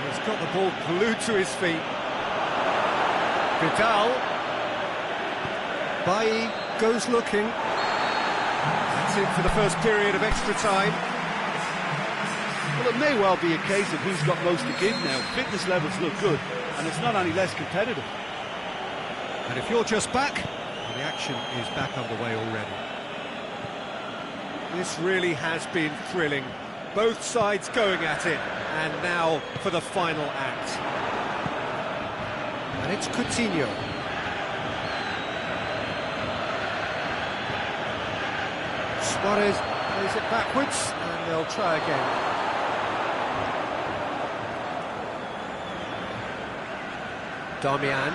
Speaker 1: He's got the ball glued to his feet. Vidal. Bailly goes looking. That's it for the first period of extra time.
Speaker 2: Well, it may well be a case of who's got most to give now. Fitness levels look good, and it's not any less competitive.
Speaker 1: And if you're just back, well, the action is back underway already. This really has been thrilling. Both sides going at it, and now for the final act. And it's Coutinho. Suarez plays it backwards, and they'll try again. Darmian.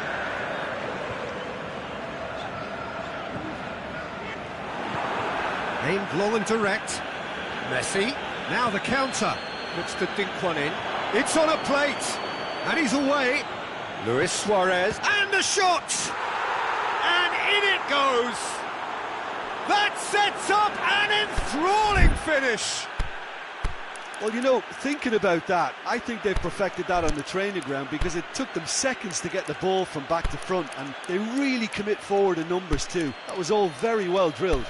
Speaker 1: Aimed long and direct. Messi. Now the counter. Looks to dink one in. It's on a plate. And he's away. Luis Suarez. And the shot! And in it goes! That sets up an enthralling finish!
Speaker 2: Well, you know, thinking about that, I think they've perfected that on the training ground because it took them seconds to get the ball from back to front, and they really commit forward in numbers too. That was all very well drilled.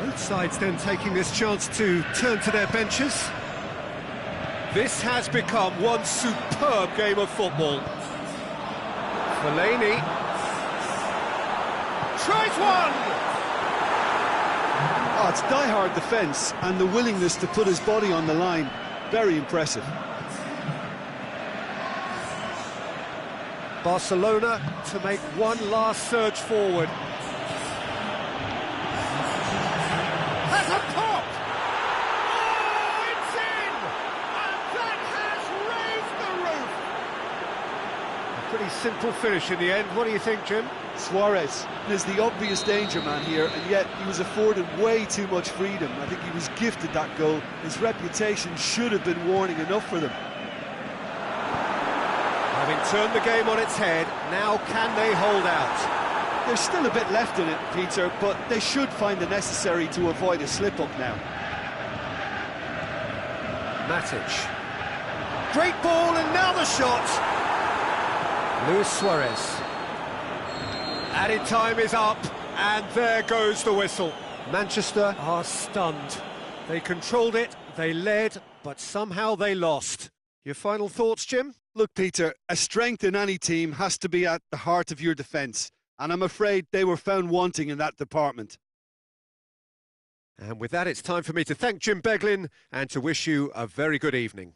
Speaker 1: Both sides then taking this chance to turn to their benches. This has become one superb game of football. Fellaini tries one!
Speaker 2: Oh, it's die-hard defence and the willingness to put his body on the line. Very impressive.
Speaker 1: Barcelona to make one last surge forward. Has a pop! Oh, it's in! And that has raised the roof! A pretty simple finish in the end. What do you think, Jim?
Speaker 2: Suarez is the obvious danger man here, and yet he was afforded way too much freedom. I think he was gifted that goal. His reputation should have been warning enough for them.
Speaker 1: Having turned the game on its head, now can they hold out?
Speaker 2: There's still a bit left in it, Peter, but they should find the necessary to avoid a slip-up now.
Speaker 1: Matic. Great ball, and now the shot! Luis Suarez. Added time is up, and there goes the whistle. Manchester are stunned. They controlled it, they led, but somehow they lost. Your final thoughts, Jim?
Speaker 2: Look, Peter, a strength in any team has to be at the heart of your defence, and I'm afraid they were found wanting in that department.
Speaker 1: And with that, it's time for me to thank Jim Beglin and to wish you a very good evening.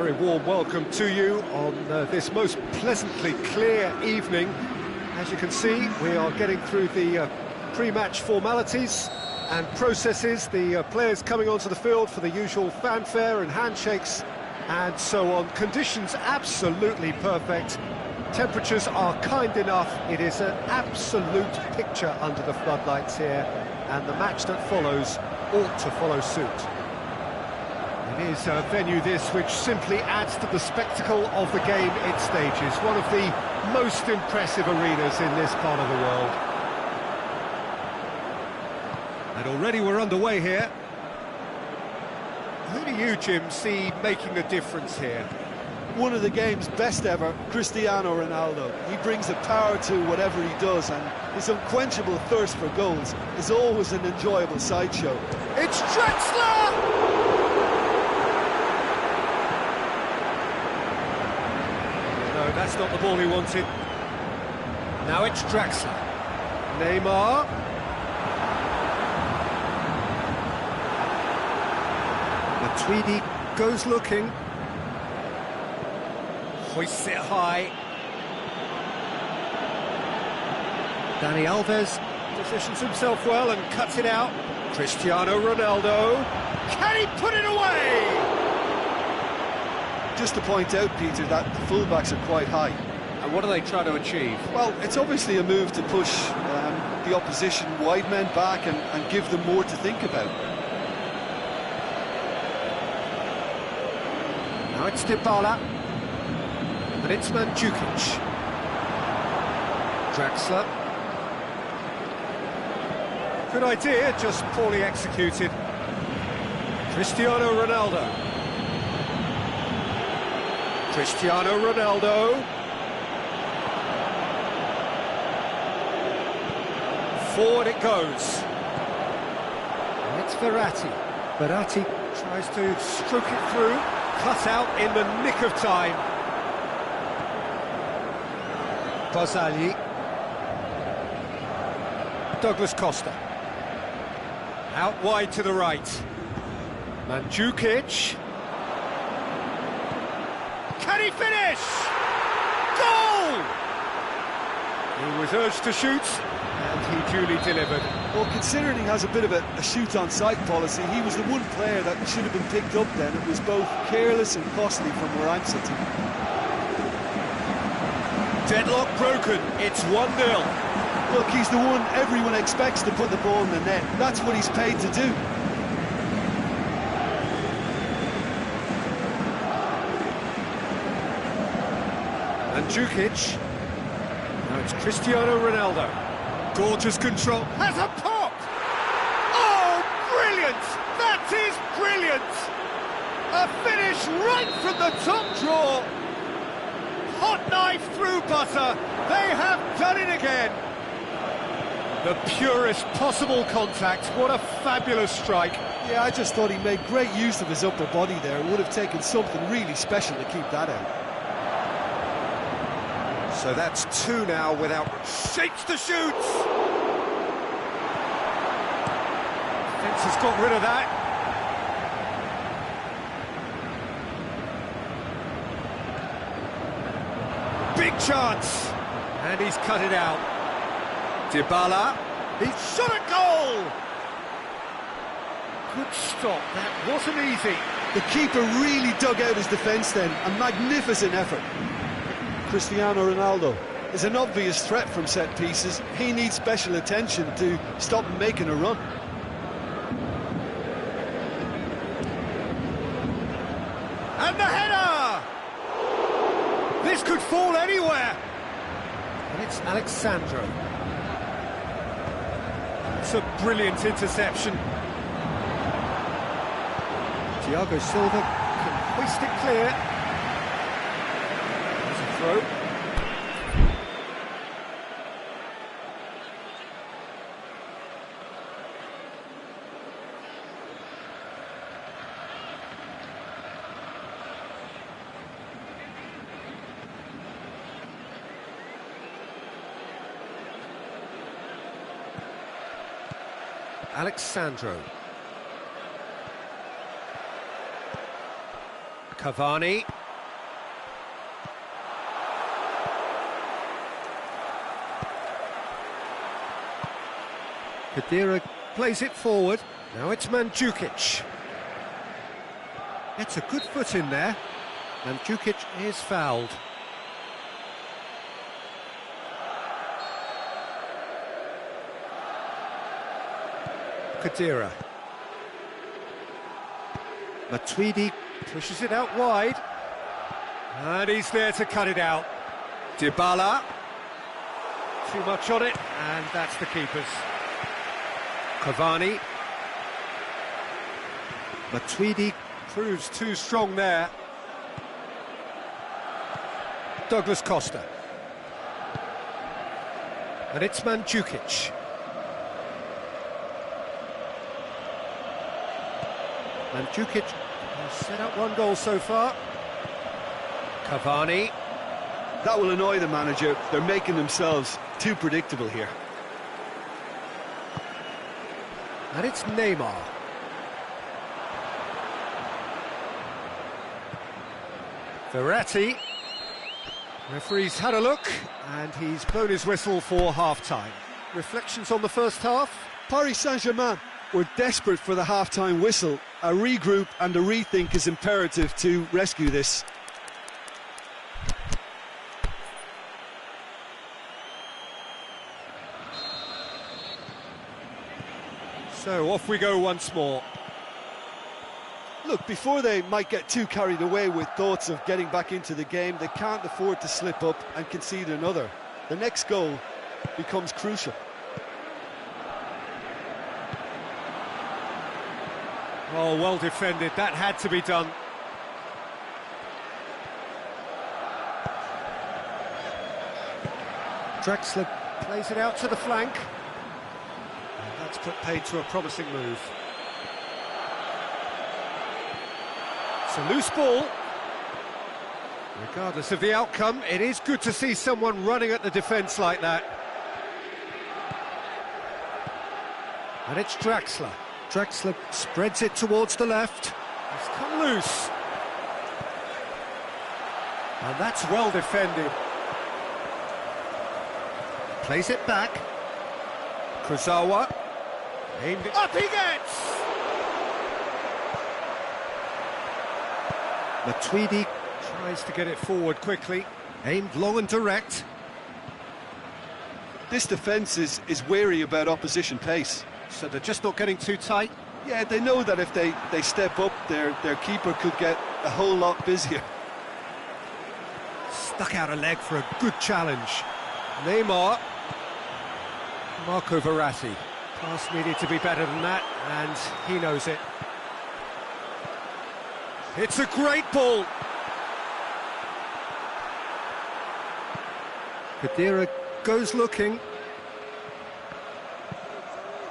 Speaker 1: Very warm welcome to you on this most pleasantly clear evening. As you can see, we are getting through the pre-match formalities and processes, the players coming onto the field for the usual fanfare and handshakes and so on. Conditions absolutely perfect. Temperatures are kind enough. It is an absolute picture under the floodlights here, and the match that follows ought to follow suit. It is a venue this which simply adds to the spectacle of the game it stages. One of the most impressive arenas in this part of the world. And already we're underway here. Who do you, Jim, see making a difference here?
Speaker 2: One of the game's best ever, Cristiano Ronaldo. He brings the power to whatever he does, and his unquenchable thirst for goals is always an enjoyable sideshow.
Speaker 1: It's Draxler! No, that's not the ball he wanted. Now it's Draxler. Neymar. Matuidi goes looking. Hoists it high. Dani Alves positions himself well and cuts it out. Cristiano Ronaldo. Can he put it away?
Speaker 2: Just to point out, Peter, that the fullbacks are quite high.
Speaker 1: And what are they trying to achieve?
Speaker 2: Well, it's obviously a move to push the opposition wide men back and give them more to think about.
Speaker 1: Now it's Dybala. And it's Mandzukic. Draxler. Good idea, just poorly executed. Cristiano Ronaldo. Cristiano Ronaldo. Forward it goes. And it's Verratti. Verratti tries to stroke it through. Cut out in the nick of time. Barzagli. Douglas Costa. Out wide to the right. Mandzukic. Can he finish? Goal! He was urged to shoot, and he duly delivered.
Speaker 2: Well, considering he has a bit of a shoot-on-sight policy, he was the one player that should have been picked up then. It was both careless and costly from where I'm sitting.
Speaker 1: Deadlock broken, it's 1-0.
Speaker 2: Look, he's the one everyone expects to put the ball in the net. That's what he's paid to do.
Speaker 1: Mandzukic. Now it's Cristiano Ronaldo. Gorgeous control. Has a pop! Oh, brilliant! That is brilliant! A finish right from the top draw. Hot knife through butter. They have done it again. The purest possible contact. What a fabulous strike.
Speaker 2: Yeah, I just thought he made great use of his upper body there. It would have taken something really special to keep that out.
Speaker 1: So that's two now without... Shakes to shoot! Defence has got rid of that. Big chance! And he's cut it out. Dybala. He shot a goal! Good stop, that wasn't easy.
Speaker 2: The keeper really dug out his defence then. A magnificent effort. Cristiano Ronaldo is an obvious threat from set pieces. He needs special attention to stop him making a run.
Speaker 1: And the header! This could fall anywhere. And it's Alexandro. It's a brilliant interception. Thiago Silva can hoist it clear. There's a throw. Alexandro. Cavani. Khedira plays it forward. Now it's Mandzukic. Gets a good foot in there. Mandzukic is fouled. Khedira. Matuidi pushes it out wide. And he's there to cut it out. Dybala. Too much on it, and that's the keeper's. Cavani. Matuidi proves too strong there. Douglas Costa. And it's Mandzukic. Mandzukic has set up one goal so far. Cavani.
Speaker 2: That will annoy the manager. They're making themselves too predictable here.
Speaker 1: And it's Neymar. Verratti. Referee's had a look, and he's blown his whistle for half-time. Reflections on the first half?
Speaker 2: Paris Saint-Germain were desperate for the half-time whistle. A regroup and a rethink is imperative to rescue this.
Speaker 1: So off we go once more.
Speaker 2: Look, before they might get too carried away with thoughts of getting back into the game, they can't afford to slip up and concede another. The next goal becomes crucial.
Speaker 1: Oh, well defended. That had to be done. Draxler plays it out to the flank. And that's put paid to a promising move. It's a loose ball. Regardless of the outcome, it is good to see someone running at the defence like that. And it's Draxler. Draxler spreads it towards the left. It's come loose. And that's well defended. Plays it back. Kurzawa. Aimed it. Up he gets! Matuidi tries to get it forward quickly. Aimed long and direct.
Speaker 2: This defence is wary about opposition pace.
Speaker 1: So they're just not getting too tight.
Speaker 2: Yeah, they know that if they step up, their keeper could get a whole lot busier.
Speaker 1: Stuck out a leg for a good challenge. Neymar. Marco Verratti. Pass needed to be better than that, and he knows it. It's a great ball. Khedira goes looking.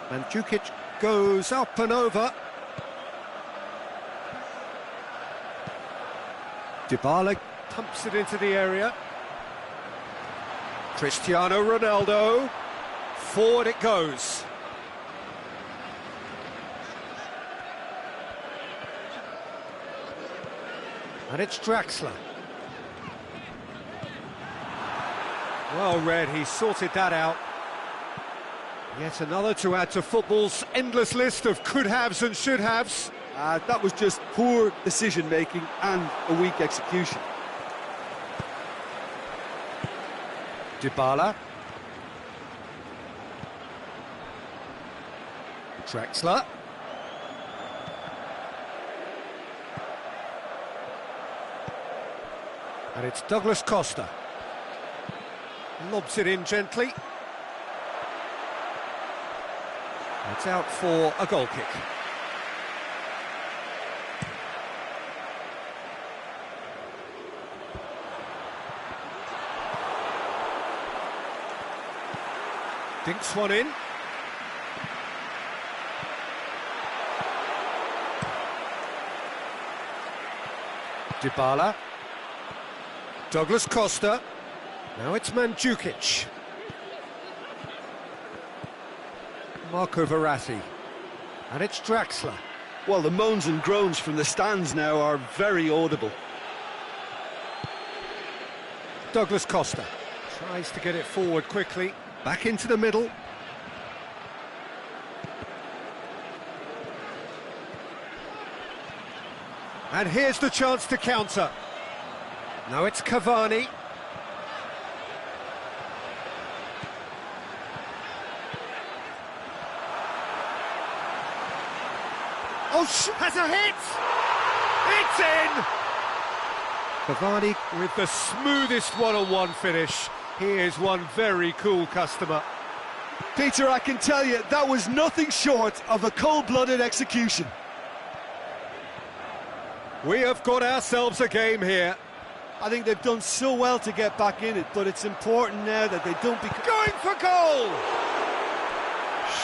Speaker 1: Mandzukic goes up and over. Dybala pumps it into the area. Cristiano Ronaldo. Forward it goes. And it's Draxler. Well read, he sorted that out. Yet another to add to football's endless list of could-haves and should-haves.
Speaker 2: That was just poor decision-making and a weak execution.
Speaker 1: Dybala. Draxler. And it's Douglas Costa. Lobs it in gently. It's out for a goal kick. Dinks one in. Dybala. Douglas Costa. Now it's Mandzukic. Marco Verratti. And it's Draxler.
Speaker 2: Well, the moans and groans from the stands now are very audible.
Speaker 1: Douglas Costa tries to get it forward quickly, back into the middle. And here's the chance to counter. Now it's Cavani. Oh, has a hit! It's in! Cavani with the smoothest one-on-one finish. He is one very cool customer.
Speaker 2: Peter, I can tell you, that was nothing short of a cold-blooded execution.
Speaker 1: We have got ourselves a game here.
Speaker 2: I think they've done so well to get back in it, but it's important now that they don't be...
Speaker 1: Going for goal!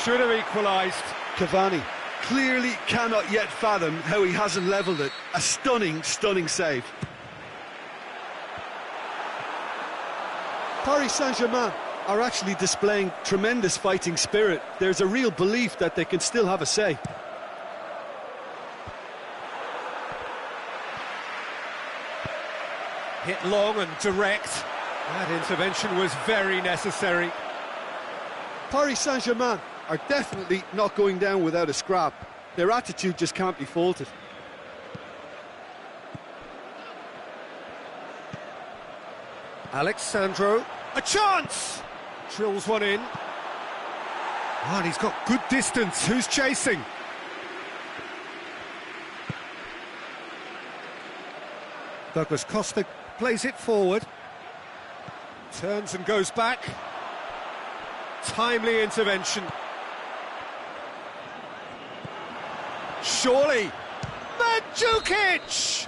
Speaker 1: Should have equalised.
Speaker 2: Cavani clearly cannot yet fathom how he hasn't levelled it. A stunning, stunning save. Paris Saint-Germain are actually displaying tremendous fighting spirit. There's a real belief that they can still have a say.
Speaker 1: Hit long and direct. That intervention was very necessary.
Speaker 2: Paris Saint-Germain are definitely not going down without a scrap. Their attitude just can't be faulted.
Speaker 1: Alex Sandro, a chance! Drills one in. Oh, and he's got good distance. Who's chasing? Douglas Costa plays it forward. Turns and goes back. Timely intervention. Surely. Mandzukic!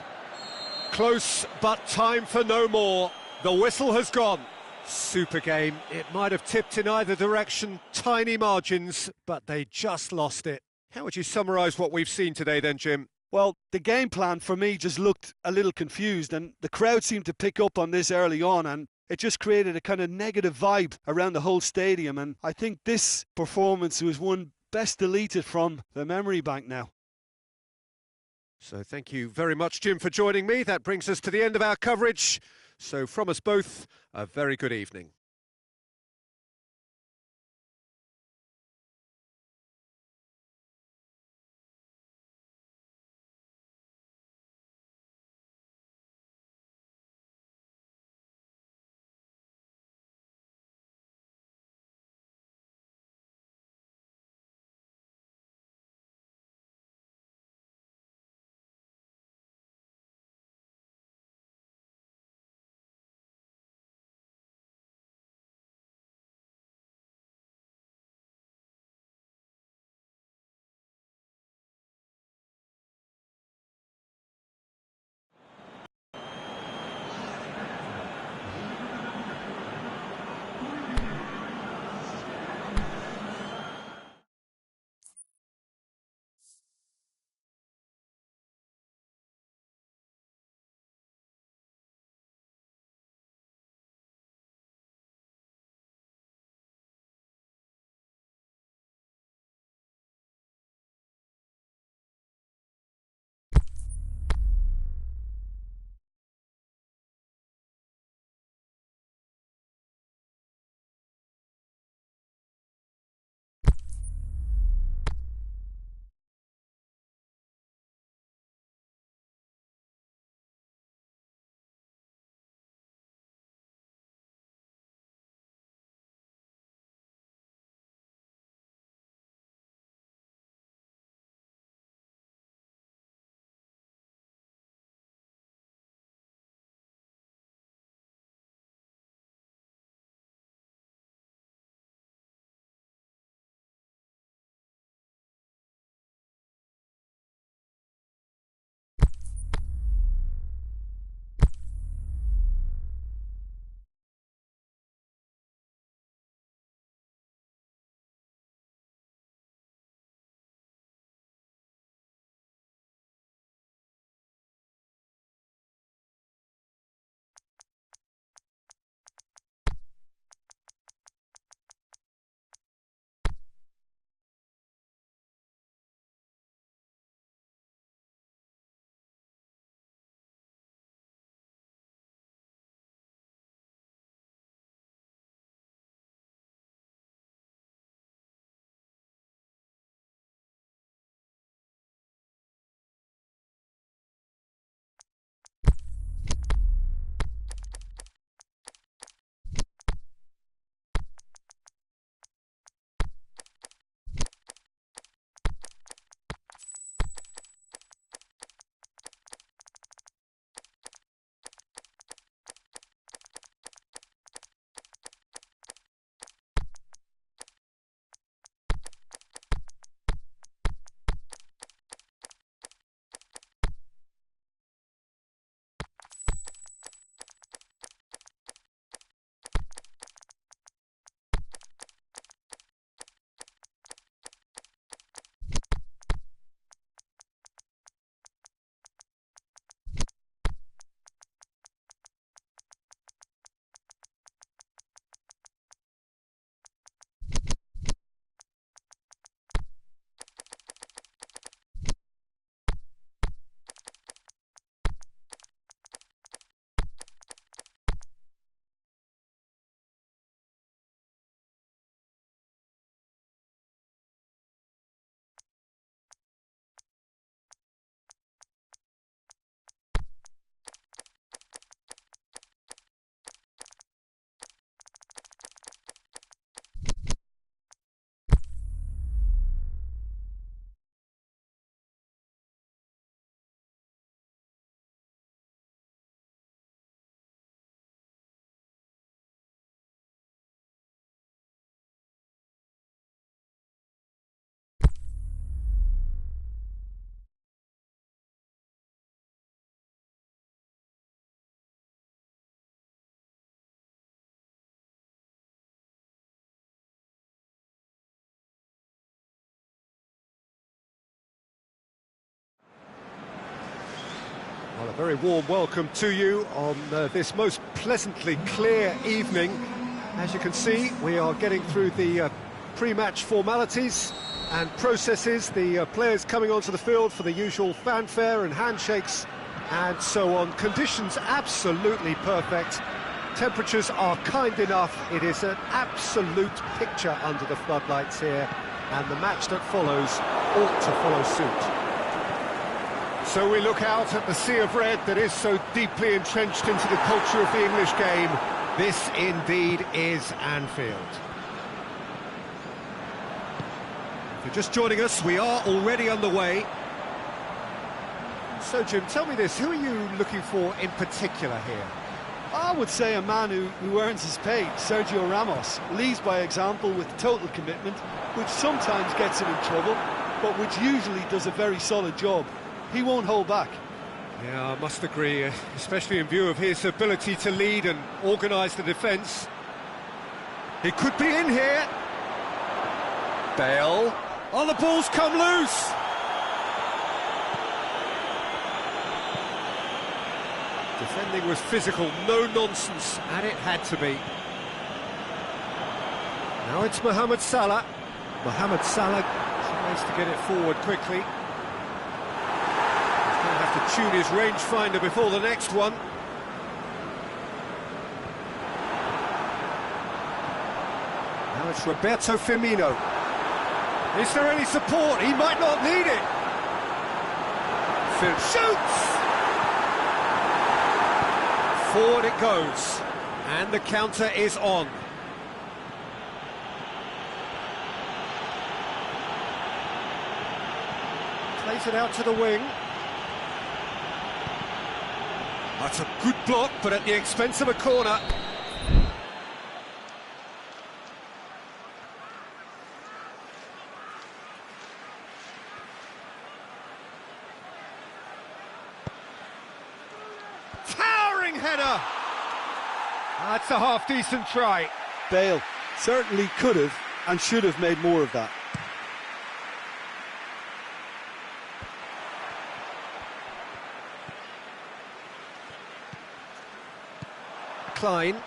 Speaker 1: Close, but time for no more. The whistle has gone. Super game. It might have tipped in either direction. Tiny margins, but they just lost it. How would you summarise what we've seen today then, Jim?
Speaker 2: Well, the game plan for me just looked a little confused, and the crowd seemed to pick up on this early on, and it just created a kind of negative vibe around the whole stadium, and I think this performance was one best deleted from the memory bank now.
Speaker 1: So thank you very much, Jim, for joining me. That brings us to the end of our coverage. So from us both, a very good evening. Well, a very warm welcome to you on this most pleasantly clear evening. As you can see, we are getting through the pre-match formalities and processes, the players coming onto the field for the usual fanfare and handshakes and so on. Conditions absolutely perfect. Temperatures are kind enough. It is an absolute picture under the floodlights here, and the match that follows ought to follow suit. So we look out at the sea of red that is so deeply entrenched into the culture of the English game. This indeed is Anfield. If you're just joining us, we are already underway. So Jim, tell me this, who are you looking for in particular here?
Speaker 2: I would say a man who earns his pay, Sergio Ramos. Leads by example with total commitment, which sometimes gets him in trouble, but which usually does a very solid job. He won't hold back.
Speaker 1: Yeah, I must agree, especially in view of his ability to lead and organise the defence. He could be in here. Bale. Oh, the ball's come loose! Defending was physical, no nonsense, and it had to be. Now it's Mohamed Salah. Mohamed Salah tries to get it forward quickly. He's going to have to tune his rangefinder before the next one. Now it's Roberto Firmino. Is there any support? He might not need it. Phil shoots! Forward it goes, and the counter is on. Plays it out to the wing. That's a good block, but at the expense of a corner. Header. That's a half-decent try.
Speaker 2: Bale certainly could have and should have made more of that.
Speaker 1: Klein.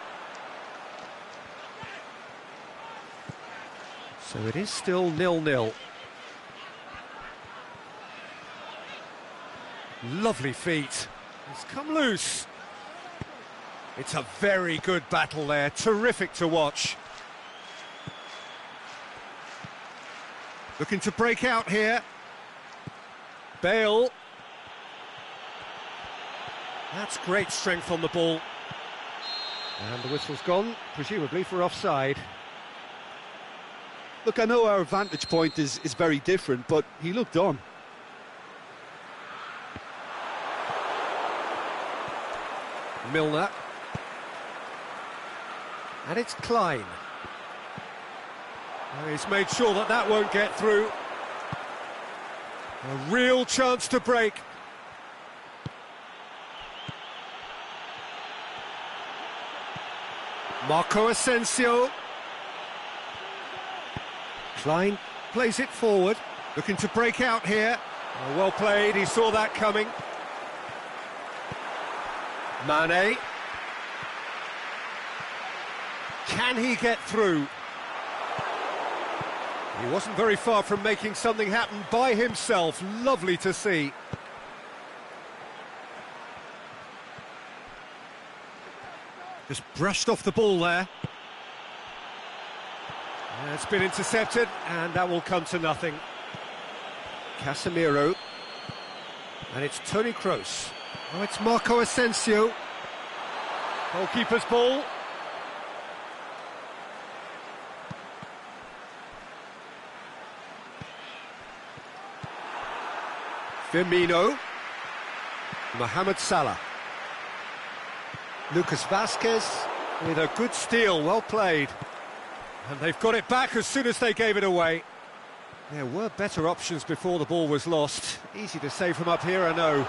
Speaker 1: So it is still 0-0. Lovely feet. It's come loose. It's a very good battle there, terrific to watch. Looking to break out here. Bale. That's great strength on the ball. And the whistle's gone, presumably for offside.
Speaker 2: Look, I know our vantage point is very different, but he looked on.
Speaker 1: Milner. And it's Klein. Well, he's made sure that that won't get through. A real chance to break. Marco Asensio. Klein plays it forward, looking to break out here. Oh, well played, he saw that coming. Mane. Can he get through? He wasn't very far from making something happen by himself. Lovely to see. Just brushed off the ball there. It's been intercepted, and that will come to nothing. Casemiro. And it's Toni Kroos. Oh, it's Marco Asensio. Goalkeeper's ball. Firmino. Mohamed Salah. Lucas Vazquez with a good steal, well played. And they've got it back as soon as they gave it away. There were better options before the ball was lost. Easy to say from up here, I know.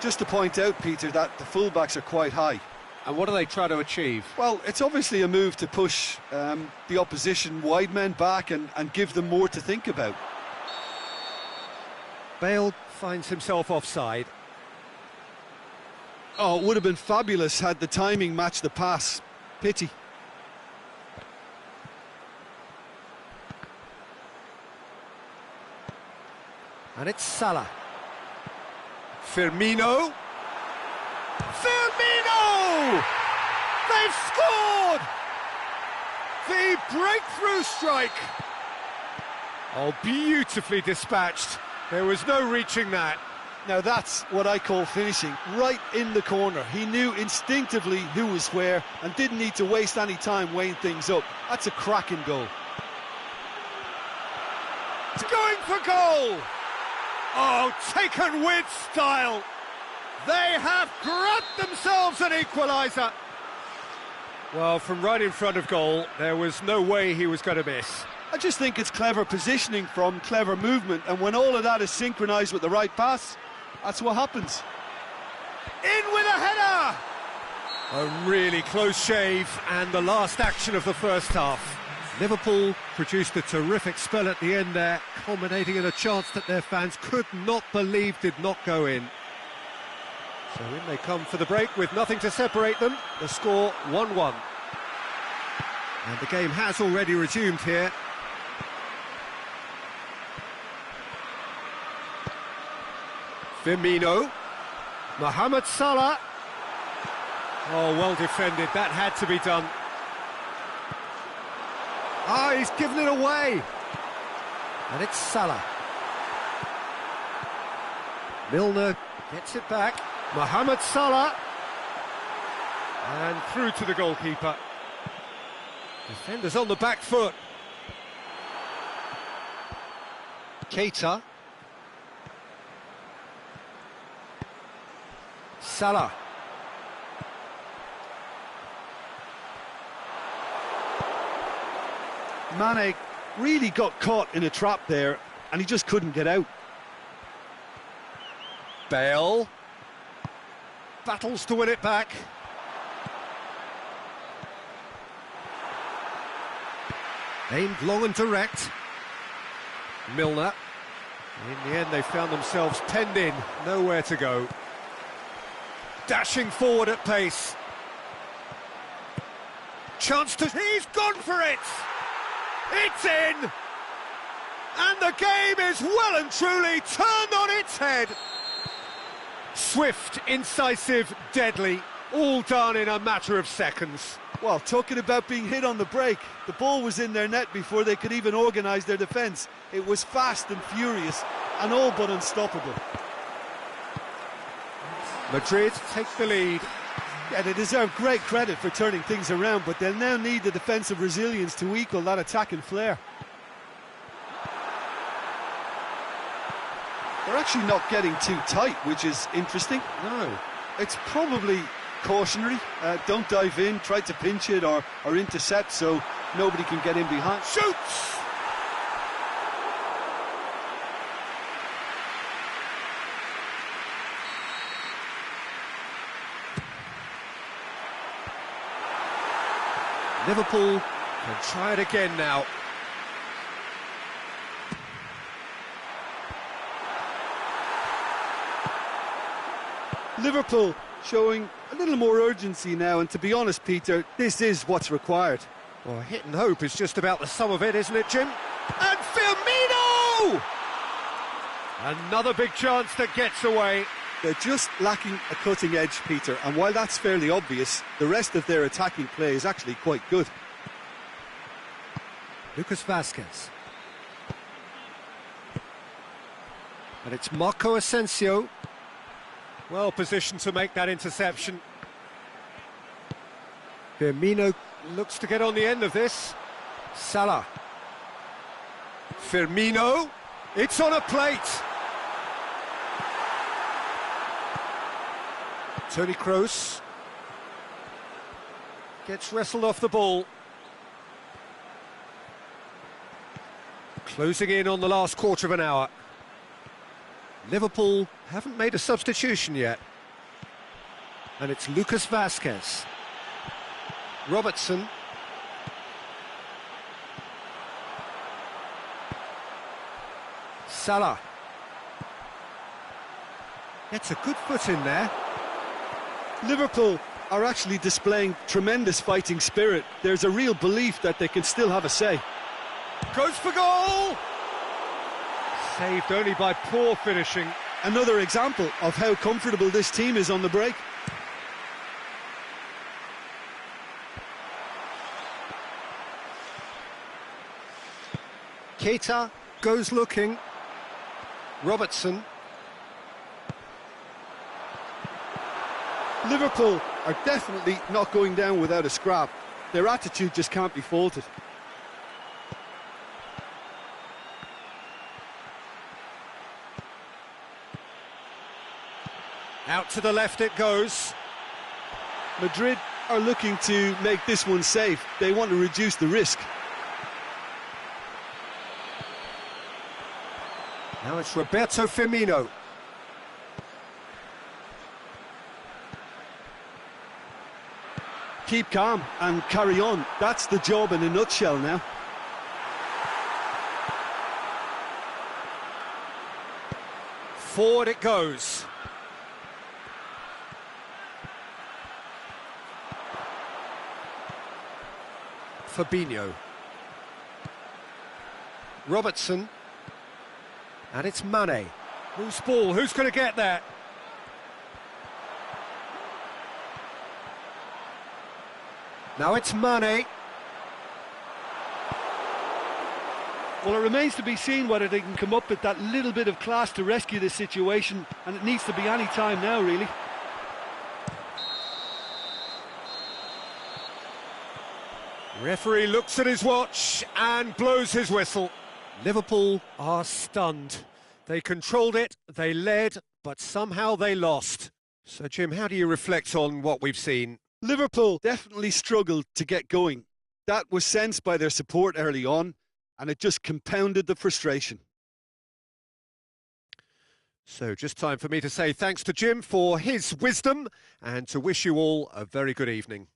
Speaker 2: Just to point out, Peter, that the fullbacks are quite high.
Speaker 1: And what do they try to achieve?
Speaker 2: Well, it's obviously a move to push the opposition wide men back and give them more to think about.
Speaker 1: Bale finds himself offside.
Speaker 2: Oh, it would have been fabulous had the timing matched the pass. Pity.
Speaker 1: And it's Salah. Firmino. Firmino! They've scored! The breakthrough strike. Oh, beautifully dispatched. There was no reaching that.
Speaker 2: Now that's what I call finishing, right in the corner. He knew instinctively who was where and didn't need to waste any time weighing things up. That's a cracking goal.
Speaker 1: It's going for goal! Oh, taken with style. They have grabbed themselves an equaliser. Well, from right in front of goal, there was no way he was going to miss.
Speaker 2: I just think it's clever positioning from clever movement, and when all of that is synchronised with the right pass, that's what happens.
Speaker 1: In with a header! A really close shave, and the last action of the first half. Liverpool produced a terrific spell at the end there, culminating in a chance that their fans could not believe did not go in. So in they come for the break with nothing to separate them. The score 1-1. And the game has already resumed here. Firmino. Mohamed Salah. Oh, well defended. That had to be done. Ah, he's given it away. And it's Salah. Milner gets it back. Mohamed Salah. And through to the goalkeeper. Defenders on the back foot. Keita. Salah.
Speaker 2: Mane really got caught in a trap there, and he just couldn't get out.
Speaker 1: Bale. Battles to win it back. Aimed long and direct. Milner. In the end, they found themselves penned in, nowhere to go. Dashing forward at pace. Chance to... He's gone for it! It's in! And the game is well and truly turned on its head. Swift, incisive, deadly, all done in a matter of seconds.
Speaker 2: Well, talking about being hit on the break, the ball was in their net before they could even organise their defence. It was fast and furious and all but unstoppable.
Speaker 1: Madrid take the lead.
Speaker 2: Yeah, they deserve great credit for turning things around, but they'll now need the defensive resilience to equal that attacking flair. They're actually not getting too tight, which is interesting.
Speaker 1: No.
Speaker 2: It's probably cautionary. Don't dive in, try to pinch it or intercept so nobody can get in behind.
Speaker 1: Shoots! Liverpool can try it again now.
Speaker 2: Liverpool showing a little more urgency now, and to be honest, Peter, this is what's required.
Speaker 1: Well, hit and hope is just about the sum of it, isn't it, Jim? And Firmino! Another big chance that gets away.
Speaker 2: They're just lacking a cutting edge, Peter, and while that's fairly obvious, the rest of their attacking play is actually quite good.
Speaker 1: Lucas Vazquez. And it's Marco Asensio. Well positioned to make that interception. Firmino looks to get on the end of this. Salah. Firmino. It's on a plate. Toni Kroos gets wrestled off the ball. Closing in on the last quarter of an hour. Liverpool haven't made a substitution yet. And it's Lucas Vazquez. Robertson. Salah. Gets a good foot in there.
Speaker 2: Liverpool are actually displaying tremendous fighting spirit. There's a real belief that they can still have a say.
Speaker 1: Goes for goal! Saved only by poor finishing.
Speaker 2: Another example of how comfortable this team is on the break.
Speaker 1: Keita goes looking. Robertson.
Speaker 2: Liverpool are definitely not going down without a scrap. Their attitude just can't be faulted.
Speaker 1: Out to the left it goes.
Speaker 2: Madrid are looking to make this one safe. They want to reduce the risk.
Speaker 1: Now it's Roberto Firmino.
Speaker 2: Keep calm and carry on. That's the job in a nutshell now.
Speaker 1: Forward it goes. Fabinho. Robertson. And it's Mane. Who's ball? Who's going to get that? Now it's Mane.
Speaker 2: Well, it remains to be seen whether they can come up with that little bit of class to rescue this situation, and it needs to be any time now, really.
Speaker 1: Referee looks at his watch and blows his whistle. Liverpool are stunned. They controlled it, they led, but somehow they lost. So, Jim, how do you reflect on what we've seen?
Speaker 2: Liverpool definitely struggled to get going. That was sensed by their support early on, and it just compounded the frustration.
Speaker 1: So, just time for me to say thanks to Jim for his wisdom and to wish you all a very good evening.